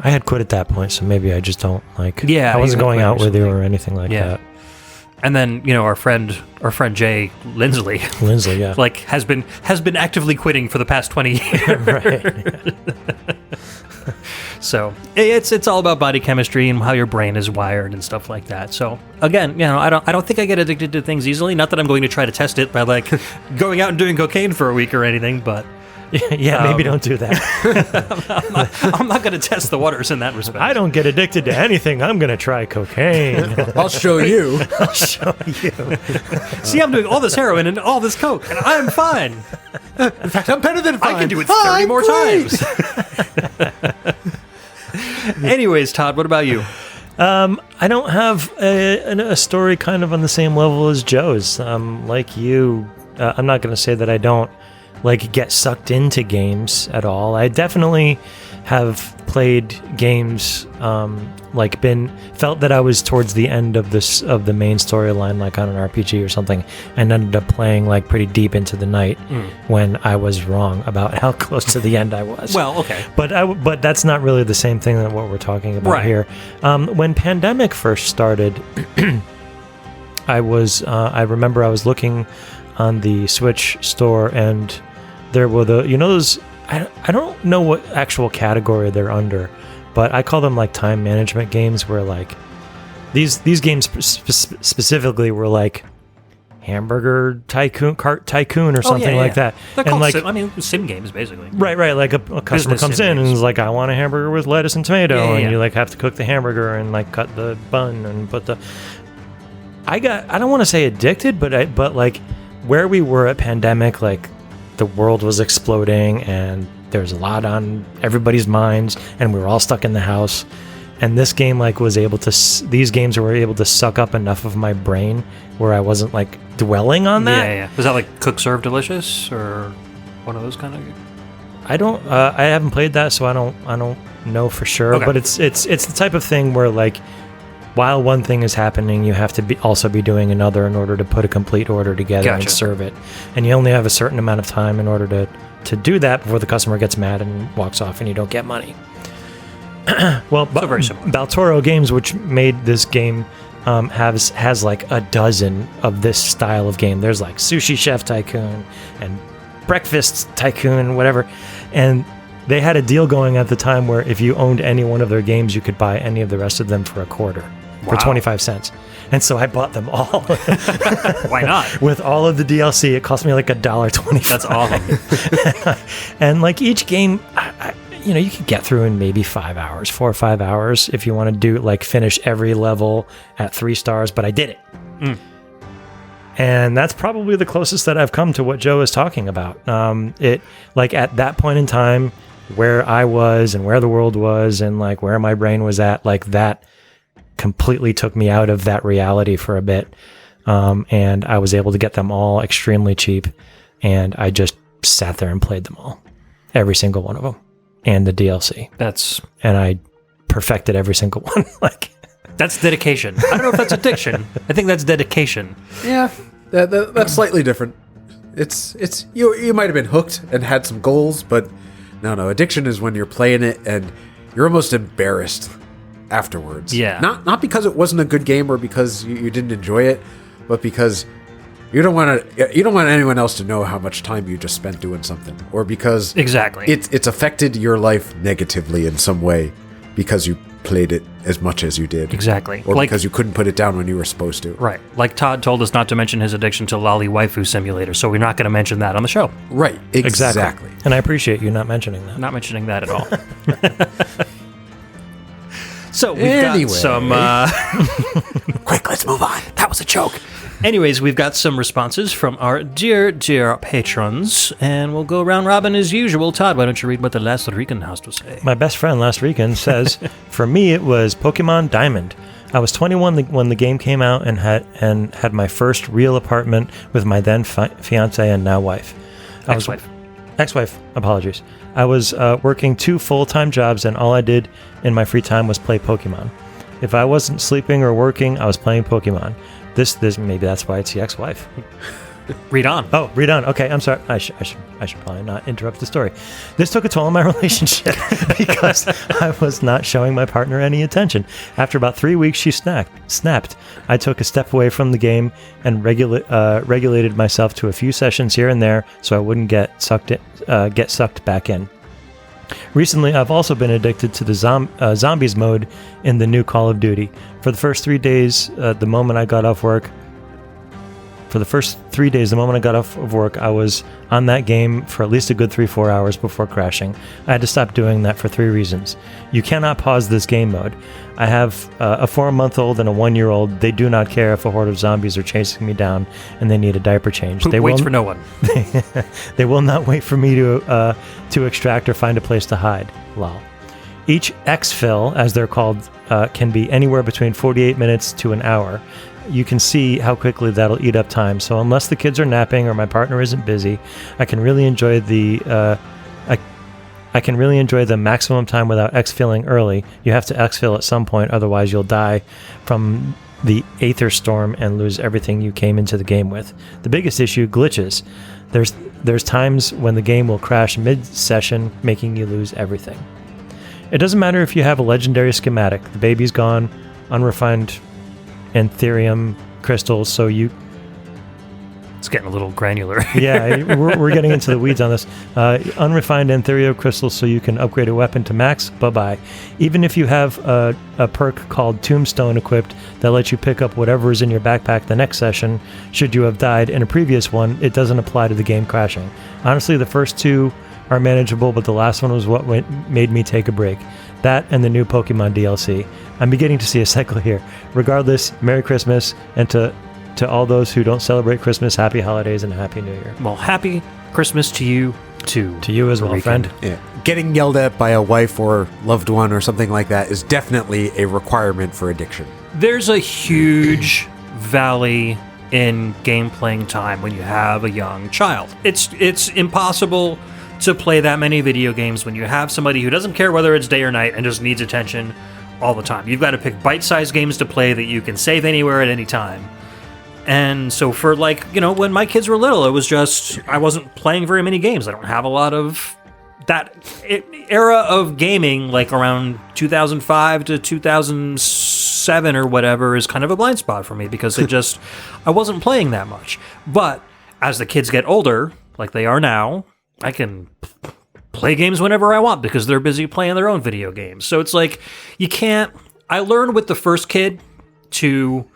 I had quit at that point, so maybe I just don't Yeah, I wasn't going out with you or anything like that. And then, our friend Jay Lindsley, yeah, like has been actively quitting for the past 20 years. right. So it's all about body chemistry and how your brain is wired and stuff like that. So again, I don't think I get addicted to things easily. Not that I'm going to try to test it by like going out and doing cocaine for a week or anything, but maybe don't do that. I'm not going to test the waters in that respect. I don't get addicted to anything. I'm going to try cocaine. I'll show you. I'll show you. See, I'm doing all this heroin and all this coke, and I'm fine. In fact, I'm better than fine. I can do it 30 more times. Anyways, Todd, what about you? I don't have a story kind of on the same level as Joe's. Like you, I'm not going to say that I don't get sucked into games at all. I definitely have played games, felt that I was towards the end of the main storyline, like on an RPG or something, and ended up playing pretty deep into the night when I was wrong about how close to the end I was. Well, okay, but that's not really the same thing that what we're talking about here. When pandemic first started, I remember I was looking on the Switch store, and there were those. I don't know what actual category they're under, but I call them time management games, where these games specifically were Hamburger Tycoon, Cart Tycoon, or something like that. They're called sim games, basically. Right. Like a customer comes in and is like, "I want a hamburger with lettuce and tomato," and you have to cook the hamburger and cut the bun and put the. I don't want to say addicted, but where we were at pandemic, the world was exploding and there's a lot on everybody's minds, and we were all stuck in the house. And this game these games were able to suck up enough of my brain where I wasn't dwelling on that. Yeah. Was that Cook Serve Delicious or one of those kind of? I haven't played that, so I don't know for sure. Okay. But it's the type of thing where while one thing is happening, you have to also be doing another in order to put a complete order together and serve it. And you only have a certain amount of time in order to do that before the customer gets mad and walks off and you don't get money. Well, very similar. Baltoro Games, which made this game, has a dozen of this style of game. There's Sushi Chef Tycoon and Breakfast Tycoon, whatever. And they had a deal going at the time where if you owned any one of their games, you could buy any of the rest of them for a quarter. For 25 cents. And so I bought them all. Why not? With all of the DLC, it cost me $1.25. That's awesome. And each game, you could get through in maybe 4 or 5 hours if you want to do finish every level at 3 stars, but I did it. And that's probably the closest that I've come to what Joe is talking about. At that point in time, where I was and where the world was and where my brain was at, that completely took me out of that reality for a bit. And I was able to get them all extremely cheap. And I just sat there and played them all. Every single one of them. And the DLC. And I perfected every single one. That's dedication. I don't know if that's addiction. I think that's dedication. Yeah, that's slightly different. It's you might have been hooked and had some goals, but no. Addiction is when you're playing it and you're almost embarrassed afterwards. Yeah. Not because it wasn't a good game or because you didn't enjoy it, but because you don't want anyone else to know how much time you just spent doing something, or because it's affected your life negatively in some way because you played it as much as you did. Exactly. Or because you couldn't put it down when you were supposed to. Right. Like Todd told us not to mention his addiction to Lolly Waifu Simulator, so we're not going to mention that on the show. Right. Exactly. And I appreciate you not mentioning that. Not mentioning that at all. So we've got some... Quick, let's move on. That was a joke. Anyways, we've got some responses from our dear patrons, and we'll go round robin as usual. Todd, why don't you read what the Last Rican has to say? My best friend, Last Rican, says, for me, it was Pokemon Diamond. I was 21 when the game came out and had my first real apartment with my then fiance and now wife. Ex-wife, apologies. I was working 2 full-time jobs, and all I did in my free time was play Pokemon. If I wasn't sleeping or working, I was playing Pokemon. This maybe that's why it's the ex-wife. Read on. Oh, read on. Okay, I'm sorry. I should probably not interrupt the story. This took a toll on my relationship because I was not showing my partner any attention. After about 3 weeks, she snapped. I took a step away from the game and regulated myself to a few sessions here and there so I wouldn't get sucked back in. Recently, I've also been addicted to the zombies mode in the new Call of Duty. For the first 3 days, the moment I got off of work, I was on that game for at least a good 3-4 hours before crashing. I had to stop doing that for 3 reasons. You cannot pause this game mode. I have a 4-month-old and a 1-year-old. They do not care if a horde of zombies are chasing me down and they need a diaper change. Poop waits for no one. They will not wait for me to extract or find a place to hide. Lol. Each exfil, as they're called, can be anywhere between 48 minutes to an hour. You can see how quickly that'll eat up time. So unless the kids are napping or my partner isn't busy, I can really enjoy the maximum time without exfilling early. You have to exfil at some point, otherwise you'll die from the Aether Storm and lose everything you came into the game with. The biggest issue, glitches. There's times when the game will crash mid-session, making you lose everything. It doesn't matter if you have a legendary schematic. The baby's gone, unrefined Anthurium crystals, so you... It's getting a little granular. Yeah, we're getting into the weeds on this. Unrefined Anthurium crystals, so you can upgrade a weapon to max. Bye-bye. Even if you have a perk called Tombstone equipped that lets you pick up whatever is in your backpack the next session, should you have died in a previous one, it doesn't apply to the game crashing. Honestly, the first 2 are manageable, but the last one was what made me take a break. That and the new Pokemon DLC. I'm beginning to see a cycle here. Regardless, Merry Christmas, and to all those who don't celebrate Christmas, Happy Holidays and Happy New Year. Well, Happy Christmas to you, too. To you as well, friend. Yeah. Getting yelled at by a wife or loved one or something like that is definitely a requirement for addiction. There's a huge valley in game playing time when you have a young child. It's impossible to play that many video games when you have somebody who doesn't care whether it's day or night and just needs attention all the time. You've got to pick bite-sized games to play that you can save anywhere at any time. And so for when my kids were little, it was just, I wasn't playing very many games. I don't have a lot of that era of gaming, like around 2005 to 2007 or whatever, is kind of a blind spot for me because I wasn't playing that much. But as the kids get older, like they are now, I can play games whenever I want because they're busy playing their own video games. So it's like, I learned with the first kid to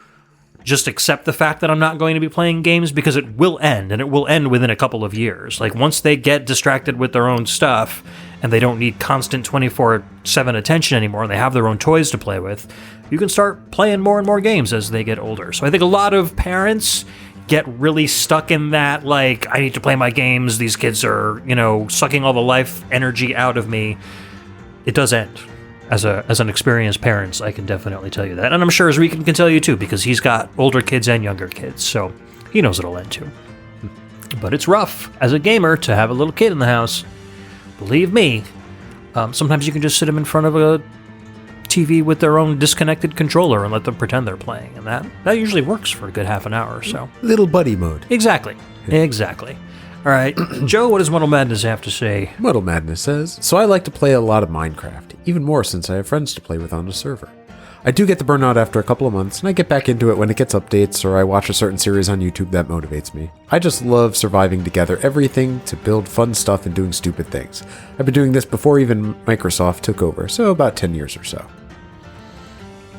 just accept the fact that I'm not going to be playing games because it will end, and it will end within a couple of years. Like once they get distracted with their own stuff and they don't need constant 24/7 attention anymore and they have their own toys to play with, you can start playing more and more games as they get older. So I think a lot of parents get really stuck in that, like, I need to play my games, these kids are, sucking all the life energy out of me. It does end. As an experienced parent, I can definitely tell you that. And I'm sure Rican can tell you too, because he's got older kids and younger kids, so he knows it'll end too. But it's rough as a gamer to have a little kid in the house. Believe me, sometimes you can just sit them in front of a TV with their own disconnected controller and let them pretend they're playing, and that usually works for a good half an hour or so. Little buddy mode. Exactly. All right, Joe, what does Muddle Madness have to say? Muddle Madness says, so I like to play a lot of Minecraft, even more since I have friends to play with on the server. I do get the burnout after a couple of months, and I get back into it when it gets updates or I watch a certain series on YouTube that motivates me. I just love surviving together everything to build fun stuff and doing stupid things. I've been doing this before even Microsoft took over, so about 10 years or so.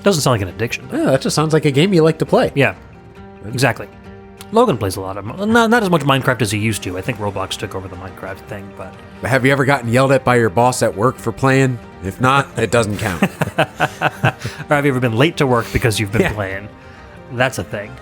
Doesn't sound like an addiction, though. Yeah, that just sounds like a game you like to play. Yeah, exactly. Logan plays a lot of... Not as much Minecraft as he used to. I think Roblox took over the Minecraft thing, but... Have you ever gotten yelled at by your boss at work for playing? If not, it doesn't count. Or have you ever been late to work because you've been playing? That's a thing.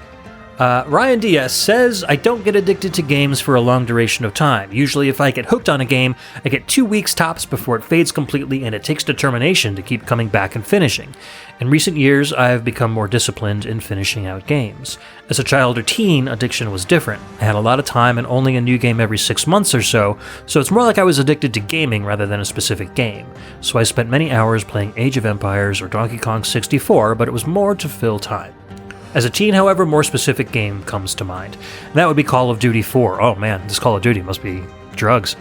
Ryan Diaz says, I don't get addicted to games for a long duration of time. Usually if I get hooked on a game, I get 2 weeks tops before it fades completely, and it takes determination to keep coming back and finishing. In recent years, I have become more disciplined in finishing out games. As a child or teen, addiction was different. I had a lot of time and only a new game every 6 months or so it's more like I was addicted to gaming rather than a specific game. So I spent many hours playing Age of Empires or Donkey Kong 64, but it was more to fill time. As a teen, however, more specific game comes to mind. And that would be Call of Duty 4. Oh man, this Call of Duty must be drugs.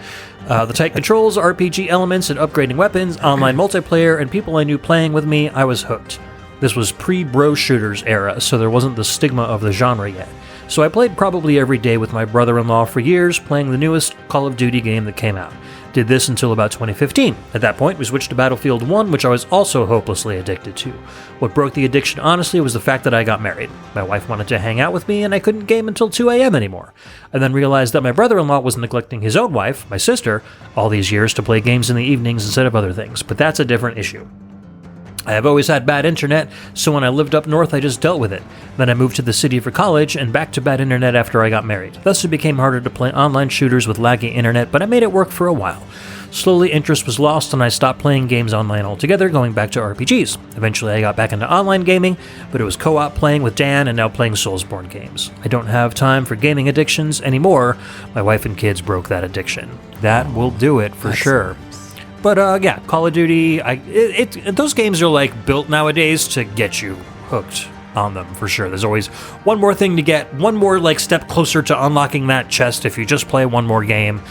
The tight controls, RPG elements, and upgrading weapons, online multiplayer, and people I knew playing with me, I was hooked. This was pre-bro shooters era, so there wasn't the stigma of the genre yet. So I played probably every day with my brother-in-law for years, playing the newest Call of Duty game that came out. Did this until about 2015. At that point, we switched to Battlefield 1, which I was also hopelessly addicted to. What broke the addiction, honestly, was the fact that I got married. My wife wanted to hang out with me, and I couldn't game until 2 a.m. anymore. I then realized that my brother-in-law was neglecting his own wife, my sister, all these years to play games in the evenings instead of other things, but that's a different issue. I have always had bad internet, so when I lived up north, I just dealt with it. Then I moved to the city for college, and back to bad internet after I got married. Thus, it became harder to play online shooters with laggy internet, but I made it work for a while. Slowly, interest was lost, and I stopped playing games online altogether, going back to RPGs. Eventually, I got back into online gaming, but it was co-op playing with Dan, and now playing Soulsborne games. I don't have time for gaming addictions anymore. My wife and kids broke that addiction. That will do it for sure. But yeah, Call of Duty, those games are like built nowadays to get you hooked on them for sure. There's always one more thing to get, one more like step closer to unlocking that chest if you just play one more game.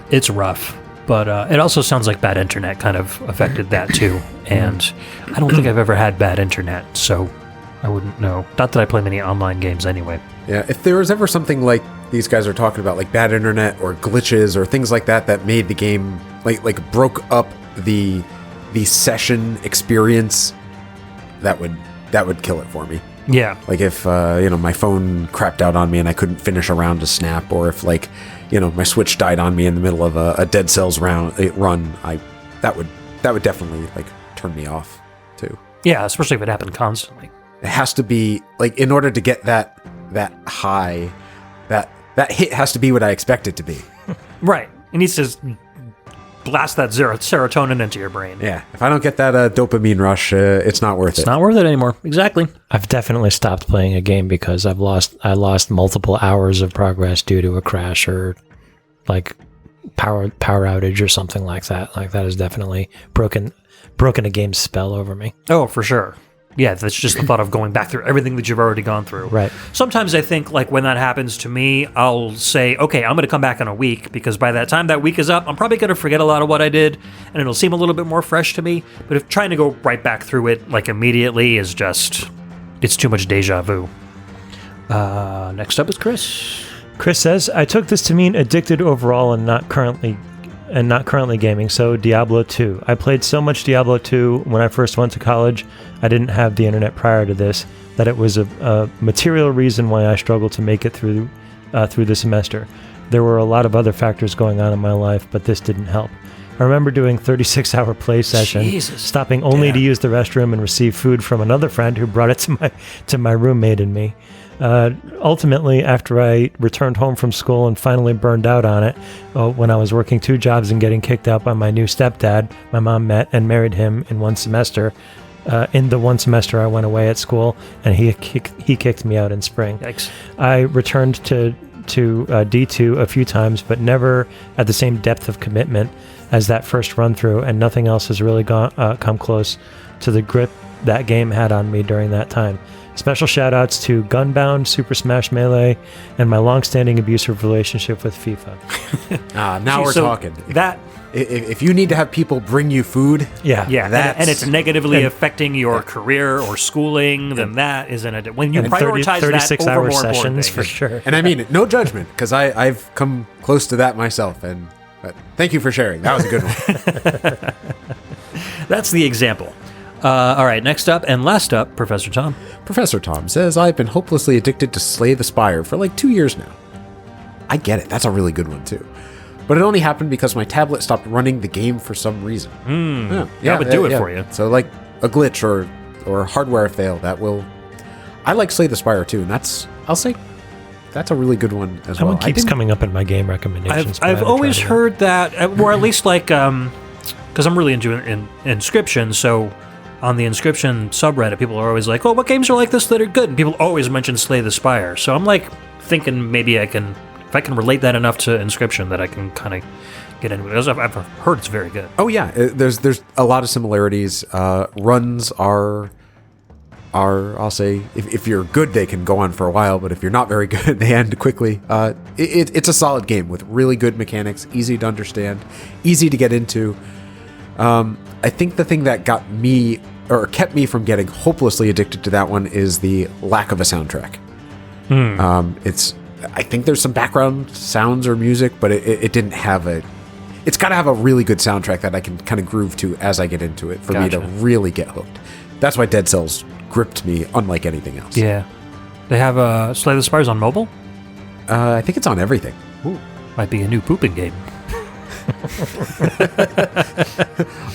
It's rough, but it also sounds like bad internet kind of affected that too. And I don't think I've ever had bad internet, so I wouldn't know. Not that I play many online games anyway. Yeah, if there was ever something like these guys are talking about, like bad internet or glitches or things like that that made the game like broke up the session experience, that would kill it for me. Yeah. Like if my phone crapped out on me and I couldn't finish a round to snap, or if my Switch died on me in the middle of a Dead Cells run, that would definitely like turn me off too. Yeah, especially if it happened constantly. It has to be like, in order to get that high, that hit has to be what I expect it to be. Right. It needs to blast that serotonin into your brain. Yeah. If I don't get that dopamine rush, it's not worth it. It's not worth it anymore. Exactly. I've definitely stopped playing a game because I lost multiple hours of progress due to a crash or like power outage or something like that. Like that has definitely broken a game's spell over me. Oh, for sure. Yeah, that's just the thought of going back through everything that you've already gone through. Right. Sometimes I think, like, when that happens to me, I'll say, okay, I'm going to come back in a week, because by that time that week is up, I'm probably going to forget a lot of what I did, and it'll seem a little bit more fresh to me. But if trying to go right back through it, like, immediately is just, it's too much deja vu. Next up is Chris. Chris says, I took this to mean addicted overall and not currently gaming, so Diablo 2. I played so much Diablo 2 when I first went to college. I didn't have the internet prior to this, that it was a material reason why I struggled to make it through the semester. There were a lot of other factors going on in my life, but this didn't help. I remember doing 36-hour play session, stopping only to use the restroom and receive food from another friend who brought it to my roommate and me. Ultimately, after I returned home from school and finally burned out on it, when I was working 2 jobs and getting kicked out by my new stepdad, my mom met and married him in one semester. In the one semester I went away at school, and he kicked me out in spring. Yikes. I returned to D2 a few times, but never at the same depth of commitment as that first run through, and nothing else has really come close to the grip that game had on me during that time. Special shout-outs to Gunbound, Super Smash Melee, and my long-standing abusive relationship with FIFA. Now we're talking. That if you need to have people bring you food, yeah, and it's negatively affecting your career or schooling, then that isn't it. When you prioritize 36 that over hour more sessions things, for sure. And I mean it, no judgment, because I've come close to that myself, but thank you for sharing. That was a good one. That's the example. All right, next up and last up, Professor Tom. Professor Tom says, I've been hopelessly addicted to Slay the Spire for like 2 years now. I get it. That's a really good one, too. But it only happened because my tablet stopped running the game for some reason. That would do it for you. So like a glitch or hardware fail, that will... I like Slay the Spire, too, and I'll say that's a really good one as well. That one keeps coming up in my game recommendations. I've always heard that, or at least like, because I'm really into Inscription, so... On the Inscription subreddit, people are always like, oh, what games are like this that are good? And people always mention Slay the Spire. So I'm like thinking maybe if I can relate that enough to Inscription, that I can kind of get into it. I've heard it's very good. Oh, yeah. There's a lot of similarities. Runs are are, I'll say, if you're good, they can go on for a while, but if you're not very good, they end quickly. It's a solid game with really good mechanics, easy to understand, easy to get into. I think the thing that got me, or kept me from getting hopelessly addicted to that one, is the lack of a soundtrack. I think there's some background sounds or music, but it didn't have it's got to have a really good soundtrack that I can kind of groove to as I get into it for me to really get hooked. That's why Dead Cells gripped me unlike anything else. Yeah. They have Slay the Spires on mobile? I think it's on everything. Ooh, might be a new pooping game.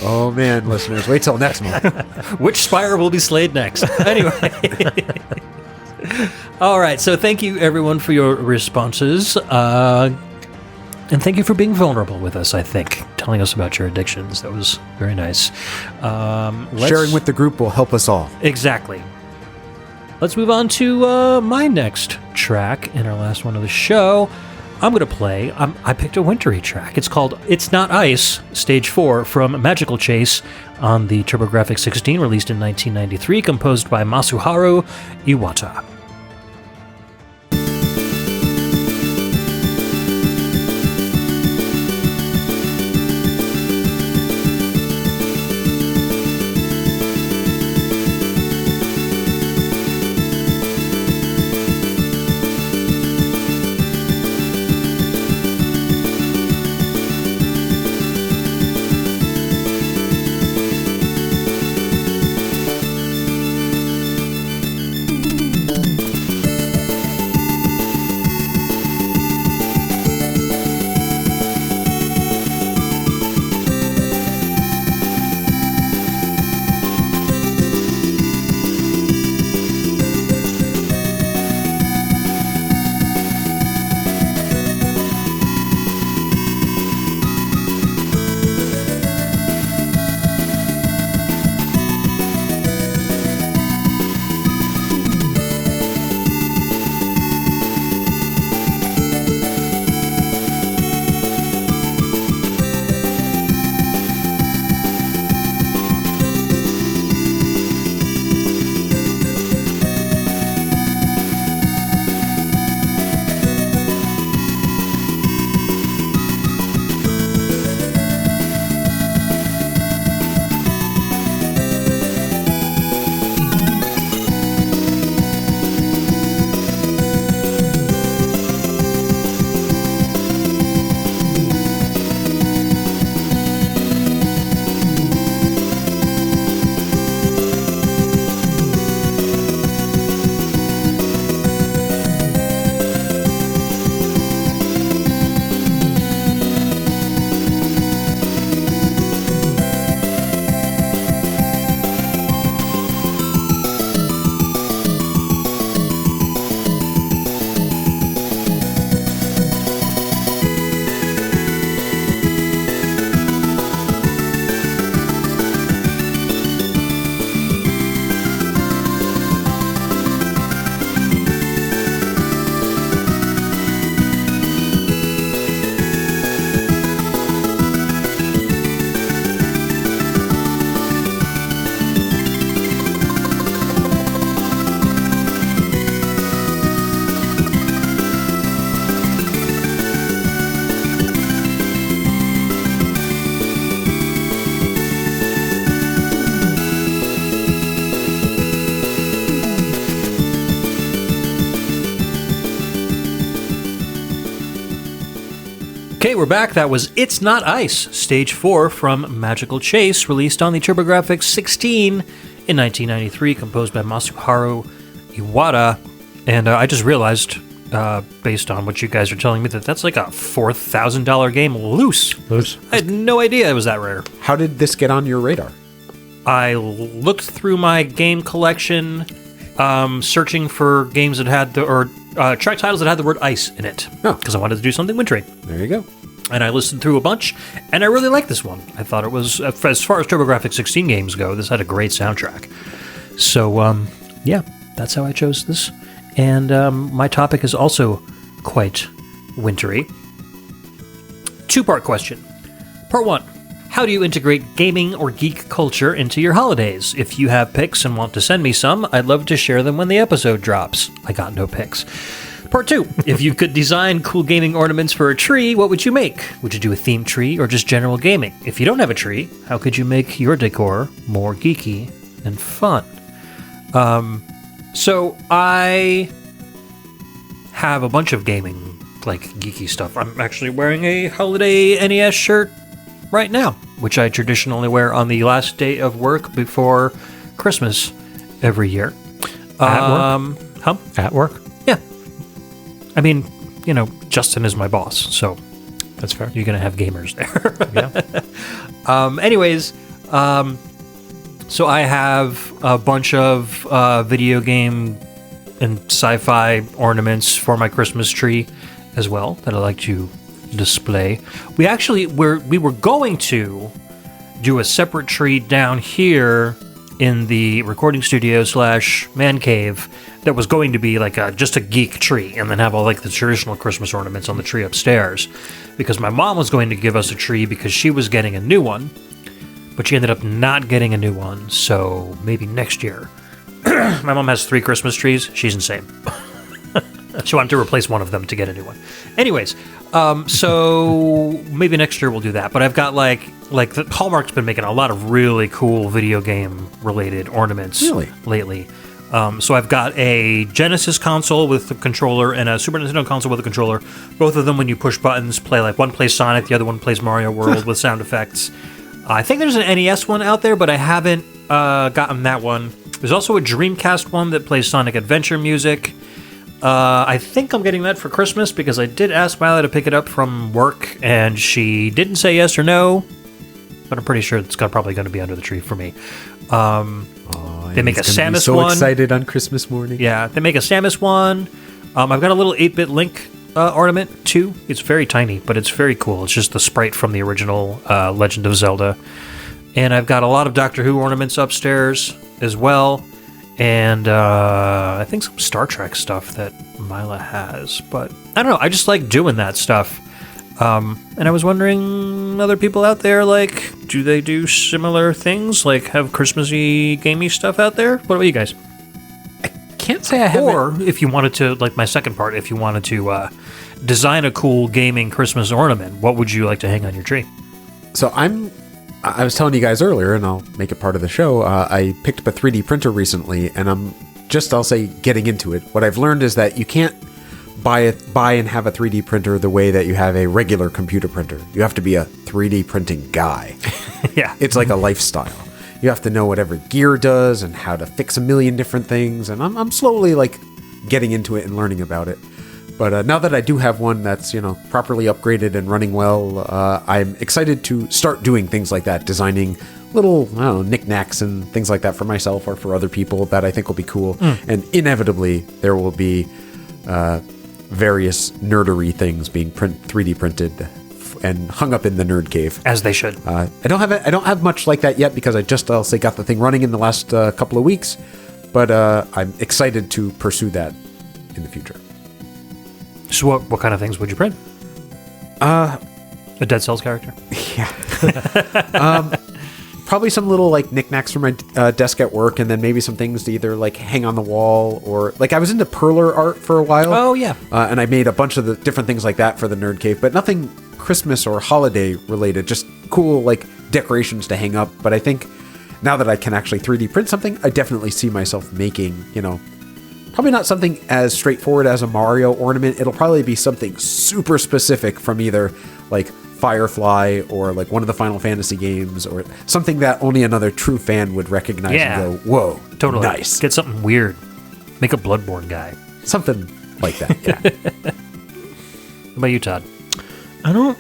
Oh man, listeners, wait till next month. Which spire will be slayed next? Anyway. All right, so thank you everyone for your responses. And thank you for being vulnerable with us, I think, telling us about your addictions. That was very nice. Sharing with the group will help us all. Exactly. Let's move on to my next track and our last one of the show. I'm going to play, I picked a wintry track. It's called It's Not Ice, Stage 4 from Magical Chase on the TurboGrafx 16, released in 1993, composed by Masuharu Iwata. Okay, we're back. That was It's Not Ice, Stage 4 from Magical Chase, released on the TurboGrafx 16 in 1993, composed by Masuharu Iwata. And I just realized, based on what you guys are telling me, that's like a $4,000 game loose. I had no idea it was that rare. How did this get on your radar? I looked through my game collection, searching for games that had track titles that had the word ice in it, because I wanted to do something wintry. There you go. And I listened through a bunch, and I really liked this one. I thought it was, as far as TurboGrafx 16 games go, this had a great soundtrack. So, yeah, that's how I chose this. And my topic is also quite wintry. Two-part question. Part one, How do you integrate gaming or geek culture into your holidays? If you have pics and want to send me some, I'd love to share them when the episode drops. I got no pics. Part 2. If you could design cool gaming ornaments for a tree, what would you make? Would you do a themed tree or just general gaming? If you don't have a tree, how could you make your decor more geeky and fun? So I have a bunch of gaming, like, geeky stuff. I'm actually wearing a holiday NES shirt right now, which I traditionally wear on the last day of work before Christmas every year. At work? Huh? At work? Yeah. I mean, Justin is my boss, so That's fair. you're going to have gamers there. Yeah. Anyways, so I have a bunch of video game and sci-fi ornaments for my Christmas tree as well that I like to display. We were going to do a separate tree down here in the recording studio / man cave that was going to be like just a geek tree, and then have all like the traditional Christmas ornaments on the tree upstairs, because my mom was going to give us a tree because she was getting a new one, but she ended up not getting a new one, so maybe next year. My mom has 3 Christmas trees. She's insane. She wanted to replace one of them to get a new one. Anyways, so maybe next year we'll do that. But I've got like the Hallmark's been making a lot of really cool video game related ornaments lately. So I've got a Genesis console with a controller and a Super Nintendo console with a controller. Both of them, when you push buttons, play like one plays Sonic, the other one plays Mario World with sound effects. I think there's an NES one out there, but I haven't gotten that one. There's also a Dreamcast one that plays Sonic Adventure music. I think I'm getting that for Christmas because I did ask Mila to pick it up from work, and she didn't say yes or no, but I'm pretty sure it's probably going to be under the tree for me. They make a Samus so one. So excited on Christmas morning. Yeah, they make a Samus one. I've got a little 8-bit Link ornament too. It's very tiny, but it's very cool. It's just the sprite from the original Legend of Zelda. And I've got a lot of Doctor Who ornaments upstairs as well. And I think some Star Trek stuff that Mila has. But I don't know. I just like doing that stuff. And I was wondering, other people out there, like, do they do similar things? Like, have Christmassy, gamey stuff out there? What about you guys? I can't say I haven't. Or, if you wanted to, like my second part, if you wanted to design a cool gaming Christmas ornament, what would you like to hang on your tree? So I was telling you guys earlier, and I'll make it part of the show, I picked up a 3D printer recently, and I'll say, getting into it. What I've learned is that you can't buy and have a 3D printer the way that you have a regular computer printer. You have to be a 3D printing guy. Yeah. It's like a lifestyle. You have to know what every gear does and how to fix a million different things, and I'm slowly, like, getting into it and learning about it. But now that I do have one that's, properly upgraded and running well, I'm excited to start doing things like that, designing little, knickknacks and things like that for myself or for other people that I think will be cool. And inevitably, there will be various nerdery things being 3D printed and hung up in the nerd cave. As they should. I don't have much like that yet because I'll say, got the thing running in the last couple of weeks. But I'm excited to pursue that in the future. So what kind of things would you print? A Dead Cells character? Yeah. Probably some little like knickknacks for my desk at work, and then maybe some things to either like hang on the wall or like I was into perler art for a while. Oh yeah. And I made a bunch of the different things like that for the nerd cave, but nothing Christmas or holiday related, just cool like decorations to hang up. But I think now that I can actually 3D print something, I definitely see myself making, probably not something as straightforward as a Mario ornament. It'll probably be something super specific from either like Firefly or like one of the Final Fantasy games or something that only another true fan would recognize and go, whoa, totally nice. Get something weird. Make a Bloodborne guy. Something like that, yeah. What about you, Todd? I don't...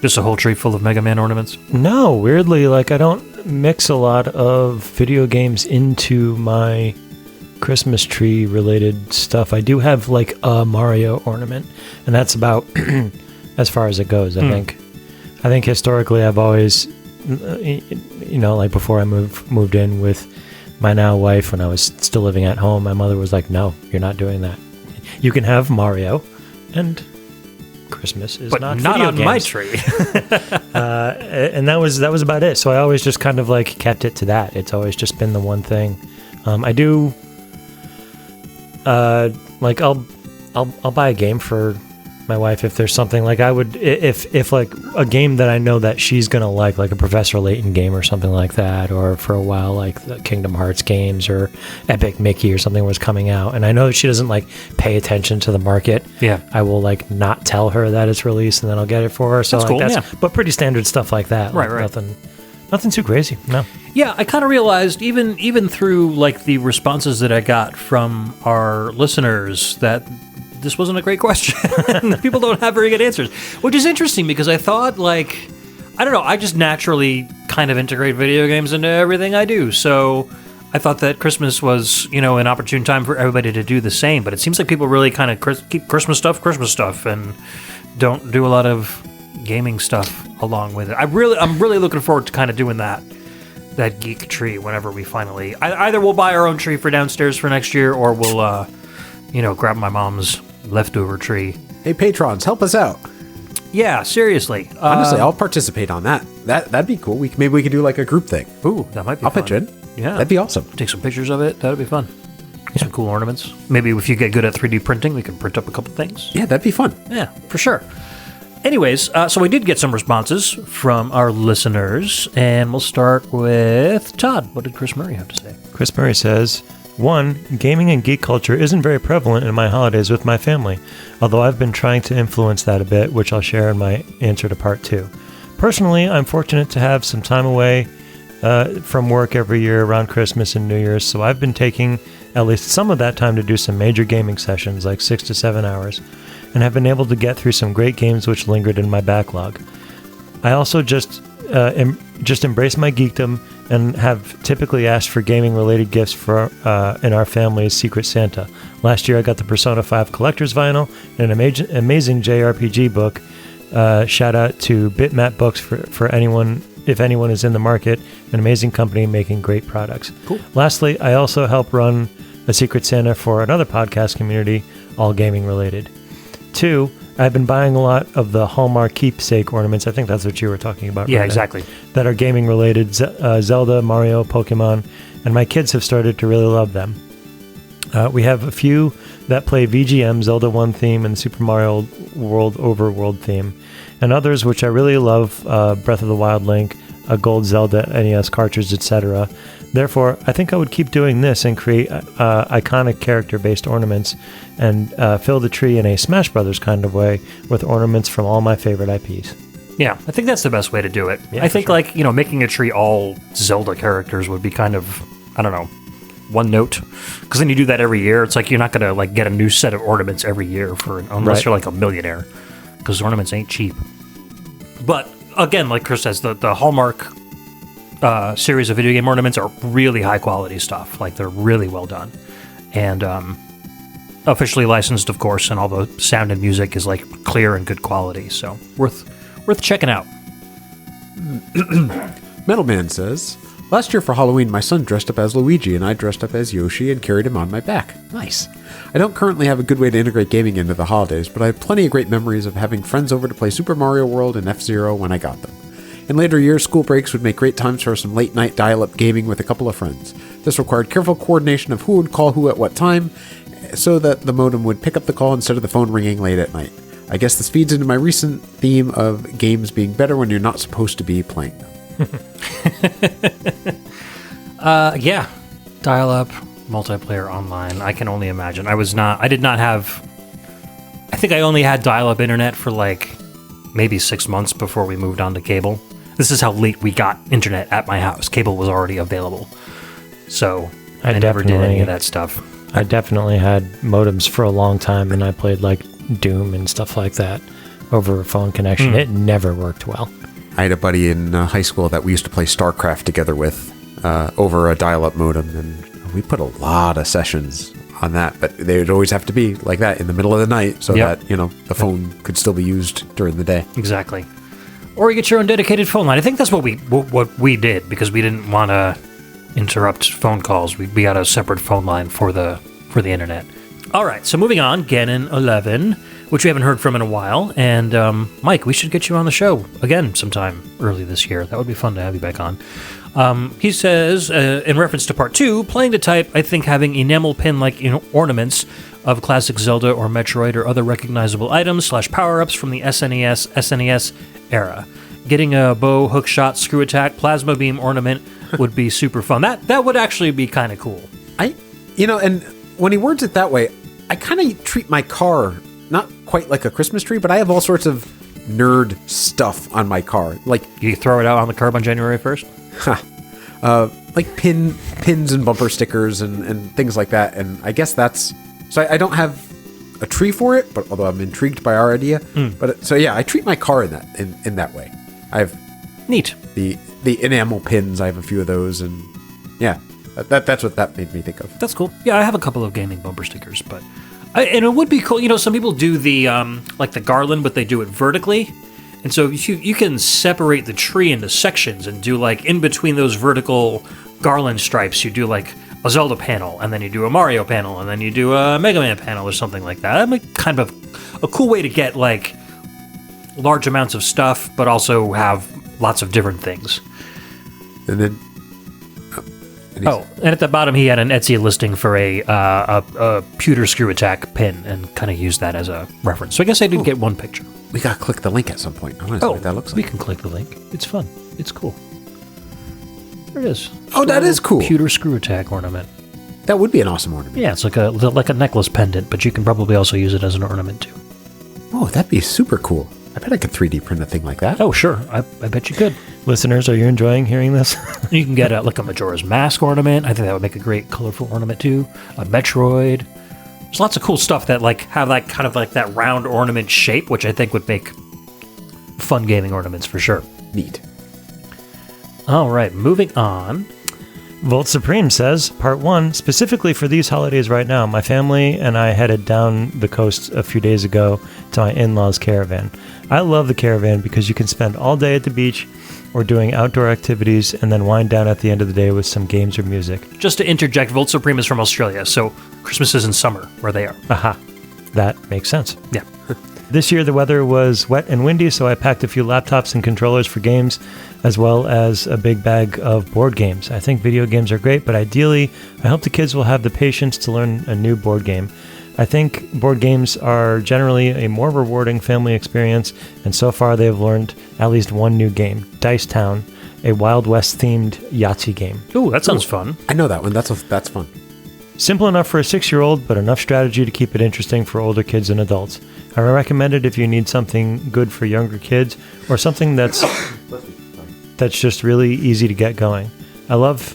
Just a whole tree full of Mega Man ornaments? No, weirdly, like I don't mix a lot of video games into my Christmas tree related stuff. I do have like a Mario ornament, and that's about as far as it goes. I think historically I've always, like before I moved in with my now wife, when I was still living at home, my mother was like, "No, you're not doing that. You can have Mario and Christmas is but not not video on games. my tree. And that was about it. So I always just kind of like kept it to that. It's always just been the one thing. I do like I'll buy a game for my wife if there's something like I would if like a game that I know that she's gonna like a Professor Layton game or something like that, or for a while like the Kingdom Hearts games or Epic Mickey or something was coming out, and I know that she doesn't like pay attention to the market. Yeah, I will like not tell her that it's released, and then I'll get it for her. So that's like cool. that's but pretty standard stuff like that. Like Right. Nothing too crazy. No. Yeah, I kind of realized even through like the responses that I got from our listeners that this wasn't a great question. People don't have very good answers, which is interesting because I thought like, I don't know, I just naturally kind of integrate video games into everything I do. So I thought that Christmas was, an opportune time for everybody to do the same. But it seems like people really kind of keep Christmas stuff, and don't do a lot of gaming stuff along with it. I'm really looking forward to kind of doing that geek tree whenever we finally either we'll buy our own tree for downstairs for next year, or we'll grab my mom's leftover tree. Hey, patrons, help us out. Yeah, seriously. Honestly, I'll participate on that. That'd be cool. Maybe we could do like a group thing. Ooh, that might be I'll fun. pitch in. Yeah. That'd be awesome. Take some pictures of it. That'd be fun. Some cool ornaments. Maybe if you get good at 3D printing, we can print up a couple things. Yeah, that'd be fun. Yeah, for sure. Anyways, so we did get some responses from our listeners, and we'll start with Todd. What did Chris Murray have to say? Chris Murray says, 1. Gaming and geek culture isn't very prevalent in my holidays with my family, although I've been trying to influence that a bit, which I'll share in my answer to part 2. Personally, I'm fortunate to have some time away from work every year around Christmas and New Year's, so I've been taking at least some of that time to do some major gaming sessions, like 6 to 7 hours, and have been able to get through some great games which lingered in my backlog. I also just embrace my geekdom and have typically asked for gaming-related gifts for in our family's Secret Santa. Last year, I got the Persona 5 Collector's Vinyl and an amazing JRPG book. Shout out to Bitmap Books for anyone, if anyone is in the market, an amazing company making great products. Cool. Lastly, I also help run a Secret Santa for another podcast community, all gaming-related. 2, I've been buying a lot of the Hallmark keepsake ornaments. I think that's what you were talking about. Yeah, right exactly. now, that are gaming related. Zelda, Mario, Pokemon, and my kids have started to really love them. We have a few that play VGM, Zelda 1 theme, and Super Mario World Overworld theme, and others which I really love, Breath of the Wild Link, a Gold Zelda NES cartridge, etc. Therefore, I think I would keep doing this and create iconic character-based ornaments and fill the tree in a Smash Brothers kind of way with ornaments from all my favorite IPs. Yeah, I think that's the best way to do it. Yeah, I think, sure. making a tree all Zelda characters would be kind of, I don't know, one note. Because then you do that every year. It's like you're not going to get a new set of ornaments every year unless you're a millionaire. Because ornaments ain't cheap. But, again, like Chris says, the Hallmark series of video game ornaments are really high-quality stuff. They're really well done. And officially licensed, of course, and all the sound and music is, clear and good quality. So, worth checking out. Metalman says, last year for Halloween, my son dressed up as Luigi and I dressed up as Yoshi and carried him on my back. Nice. I don't currently have a good way to integrate gaming into the holidays, but I have plenty of great memories of having friends over to play Super Mario World and F-Zero when I got them. In later years, school breaks would make great times for some late-night dial-up gaming with a couple of friends. This required careful coordination of who would call who at what time, so that the modem would pick up the call instead of the phone ringing late at night. I guess this feeds into my recent theme of games being better when you're not supposed to be playing them. Yeah. Dial-up, multiplayer online. I can only imagine. I think I only had dial-up internet for maybe 6 months before we moved on to cable. This is how late we got internet at my house. Cable was already available. So I never did any of that stuff. I definitely had modems for a long time, and I played Doom and stuff like that over a phone connection. It never worked well. I had a buddy in high school that we used to play StarCraft together with over a dial-up modem, and we put a lot of sessions on that, but they would always have to be like that in the middle of the night so that, the phone could still be used during the day. Exactly. Or you get your own dedicated phone line. I think that's what we did because we didn't want to interrupt phone calls. We got a separate phone line for the internet. All right, so moving on, Gannon 11. which we haven't heard from in a while. And Mike, we should get you on the show again sometime early this year. That would be fun to have you back on. He says, in reference to part 2, playing to type, I think having enamel pin-like ornaments of classic Zelda or Metroid or other recognizable items / power-ups from the SNES era. Getting a bow, hook shot, screw attack, plasma beam ornament would be super fun. That would actually be kind of cool. And when he words it that way, I kind of treat my car not quite like a Christmas tree, but I have all sorts of nerd stuff on my car. Like, you throw it out on the curb on January 1st? Like pins and bumper stickers and things like that. And I guess that's... So I don't have a tree for it, but although I'm intrigued by our idea. But so yeah, I treat my car in that way. I have neat the enamel pins. I have a few of those, and yeah, that's what that made me think of. That's cool. Yeah, I have a couple of gaming bumper stickers, but and it would be cool. You know, some people do the like the garland, but they do it vertically, and so you can separate the tree into sections and do like in between those vertical garland stripes, you do like a Zelda panel, and then you do a Mario panel, and then you do a Mega Man panel or something like that. That'd be kind of a cool way to get like large amounts of stuff, but also have lots of different things. And then, and at the bottom, he had an Etsy listing for a pewter screw attack pin, and kind of used that as a reference. So I guess I did get one picture. We gotta click the link at some point. I want to see what that looks like. We can click the link. It's fun. It's cool. There it is. Oh, that is cool. Pewter screw attack ornament. That would be an awesome ornament. Yeah, it's like a necklace pendant, but you can probably also use it as an ornament too. Oh, that'd be super cool. I bet I could 3D print a thing like that. Oh, sure. I bet you could. Listeners, are you enjoying hearing this? You can get like a Majora's Mask ornament. I think that would make a great colorful ornament too. A Metroid. There's lots of cool stuff that like have that kind of like that round ornament shape, which I think would make fun gaming ornaments for sure. Neat. All right, moving on. Volt Supreme says, Part 1, specifically for these holidays right now, my family and I headed down the coast a few days ago to my in-laws' caravan. I love the caravan because you can spend all day at the beach or doing outdoor activities and then wind down at the end of the day with some games or music. Just to interject, Volt Supreme is from Australia, so Christmas is in summer where they are. Aha. That makes sense. Yeah. This year the weather was wet and windy, so I packed a few laptops and controllers for games, as well as a big bag of board games. I think video games are great, but ideally, I hope the kids will have the patience to learn a new board game. I think board games are generally a more rewarding family experience, and so far they have learned at least one new game, Dice Town, a Wild West-themed Yahtzee game. Ooh, that sounds fun. I know that one. That's fun. Simple enough for a 6-year-old, but enough strategy to keep it interesting for older kids and adults. I recommend it if you need something good for younger kids, or something that's just really easy to get going. I love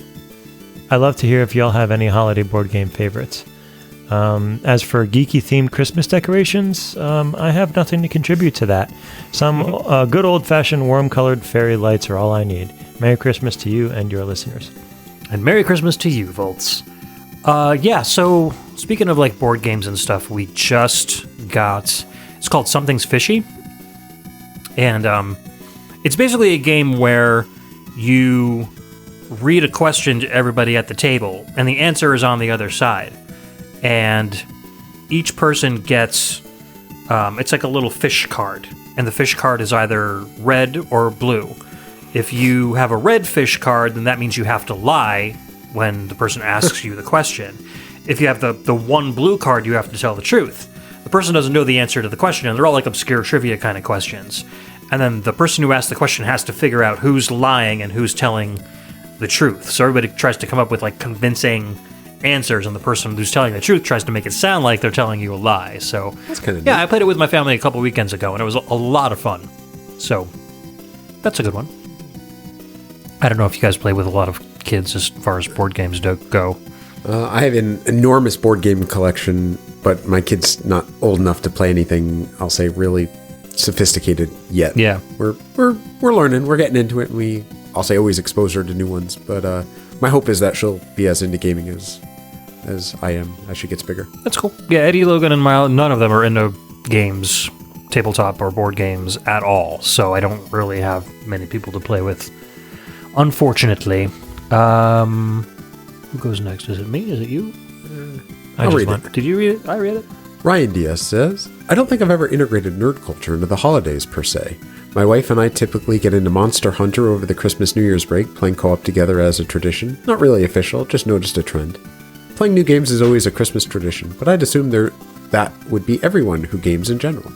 to hear if y'all have any holiday board game favorites. As for geeky-themed Christmas decorations, I have nothing to contribute to that. Some good old-fashioned warm-colored fairy lights are all I need. Merry Christmas to you and your listeners. And Merry Christmas to you, Volts. Yeah, so speaking of like board games and stuff, we just got... It's called Something's Fishy. And it's basically a game where you read a question to everybody at the table, and the answer is on the other side. And each person gets... it's like a little fish card, and the fish card is either red or blue. If you have a red fish card, then that means you have to lie when the person asks you the question. If you have the one blue card, you have to tell the truth. The person doesn't know the answer to the question, and they're all like obscure trivia kind of questions. And then the person who asked the question has to figure out who's lying and who's telling the truth. So everybody tries to come up with like convincing answers, and the person who's telling the truth tries to make it sound like they're telling you a lie. So that's kind of neat. I played it with my family a couple weekends ago, and it was a lot of fun. So that's a good one. I don't know if you guys play with a lot of kids as far as board games go. I have an enormous board game collection, but my kid's not old enough to play anything, I'll say, really sophisticated yet. Yeah. We're learning. We're getting into it. And I'll say, always expose her to new ones. But my hope is that she'll be as into gaming as I am as she gets bigger. That's cool. Yeah, Eddie, Logan, and Miles, none of them are into games, tabletop or board games at all. So I don't really have many people to play with, unfortunately. Who goes next? Is it me? Is it you? I'll read it. Did you read it? I read it. Ryan Diaz says, I don't think I've ever integrated nerd culture into the holidays per se. My wife and I typically get into Monster Hunter over the Christmas New Year's break, playing co-op together as a tradition. Not really official, just noticed a trend. Playing new games is always a Christmas tradition, but I'd assume that would be everyone who games in general.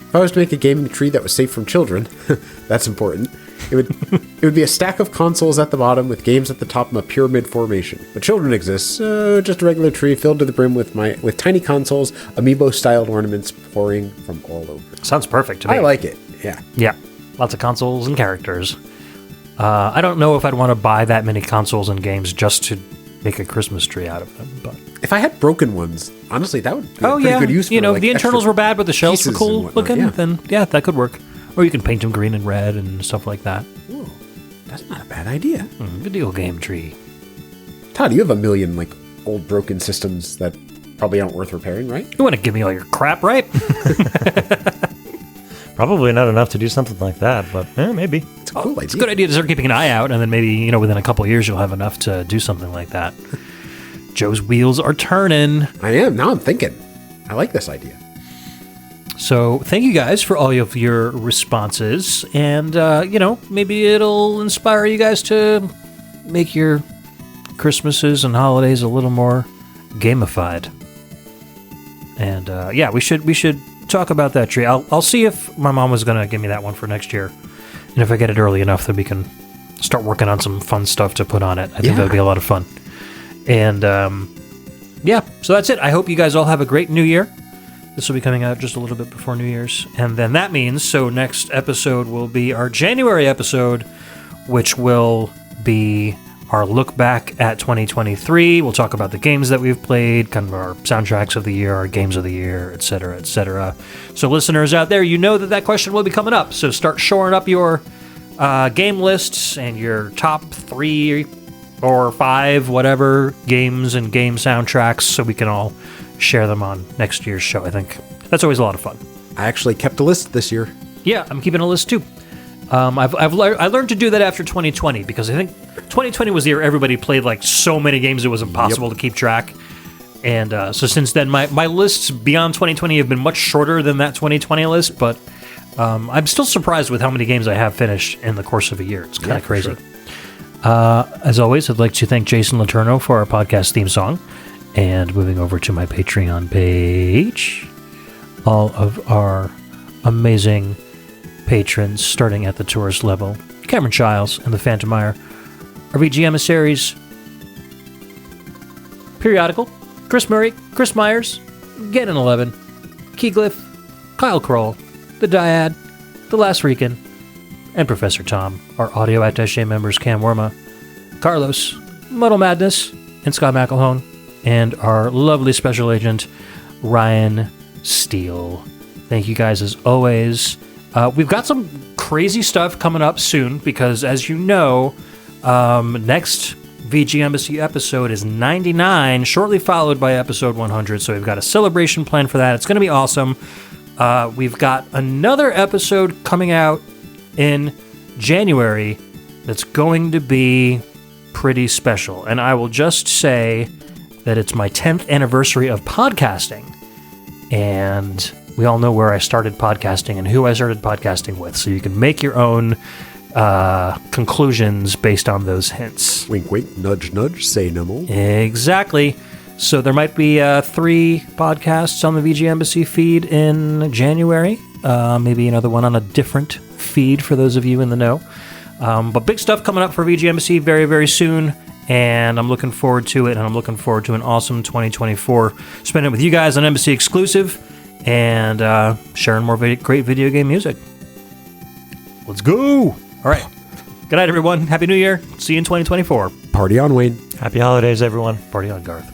If I was to make a gaming tree that was safe from children, that's important, it would be a stack of consoles at the bottom with games at the top in a pyramid formation. But children exist, just a regular tree filled to the brim with tiny consoles, amiibo-styled ornaments pouring from all over. Sounds perfect to me. I like it, yeah. Yeah, lots of consoles and characters. I don't know if I'd want to buy that many consoles and games just to make a Christmas tree out of them, but... If I had broken ones, honestly, that would be a pretty good use for the internals were bad, but the shells were cool looking, then that could work. Or you can paint them green and red and stuff like that. Ooh, that's not a bad idea. Video game tree. Todd, you have a million, old broken systems that probably aren't worth repairing, right? You want to give me all your crap, right? Probably not enough to do something like that, but maybe. It's a cool idea. It's a good idea to start keeping an eye out, and then maybe, within a couple of years you'll have enough to do something like that. Joe's wheels are turning. I am. Now I'm thinking. I like this idea. So thank you guys for all of your responses. And, maybe it'll inspire you guys to make your Christmases and holidays a little more gamified. And, we should talk about that tree. I'll see if my mom was going to give me that one for next year. And if I get it early enough, then we can start working on some fun stuff to put on it. I think that would be a lot of fun. And, so that's it. I hope you guys all have a great New Year. This will be coming out just a little bit before New Year's. And then that means, next episode will be our January episode, which will be our look back at 2023. We'll talk about the games that we've played, kind of our soundtracks of the year, our games of the year, et cetera, et cetera. So listeners out there, you know that question will be coming up. So start shoring up your game lists and your top 3 or 5, whatever, games and game soundtracks so we can all share them on next year's show. I think that's always a lot of fun. I actually kept a list this year. Yeah, I'm keeping a list too. I learned to do that after 2020 because I think 2020 was the year everybody played so many games it was impossible to keep track. And so since then, my lists beyond 2020 have been much shorter than that 2020 list, but I'm still surprised with how many games I have finished in the course of a year. It's kind of crazy. Sure. As always, I'd like to thank Jason Letourneau for our podcast theme song. And moving over to my Patreon page, all of our amazing patrons, starting at the tourist level, Cameron Childs and the Phantom Meyer, our VG emissaries, Periodical, Chris Murray, Chris Myers, Gannon11, Keyglyph, Kyle Kroll, The Dyad, The Last Rican, and Professor Tom, our audio attache members Cam Worma, Carlos, Muddle Madness, and Scott McElhone, and our lovely special agent, Ryan Steele. Thank you guys as always. We've got some crazy stuff coming up soon because, as you know, next VG Embassy episode is 99, shortly followed by episode 100. So we've got a celebration plan for that. It's going to be awesome. We've got another episode coming out in January that's going to be pretty special. And I will just say that it's my 10th anniversary of podcasting. And we all know where I started podcasting and who I started podcasting with. So you can make your own conclusions based on those hints. Wink, wink, nudge, nudge, say no more. Exactly. So there might be 3 podcasts on the VG Embassy feed in January. Maybe another one on a different feed for those of you in the know. But big stuff coming up for VG Embassy very, very soon. And I'm looking forward to it. And I'm looking forward to an awesome 2024. Spending it with you guys on Embassy Exclusive. And sharing more great video game music. Let's go! All right. Good night, everyone. Happy New Year. See you in 2024. Party on, Wayne. Happy holidays, everyone. Party on, Garth.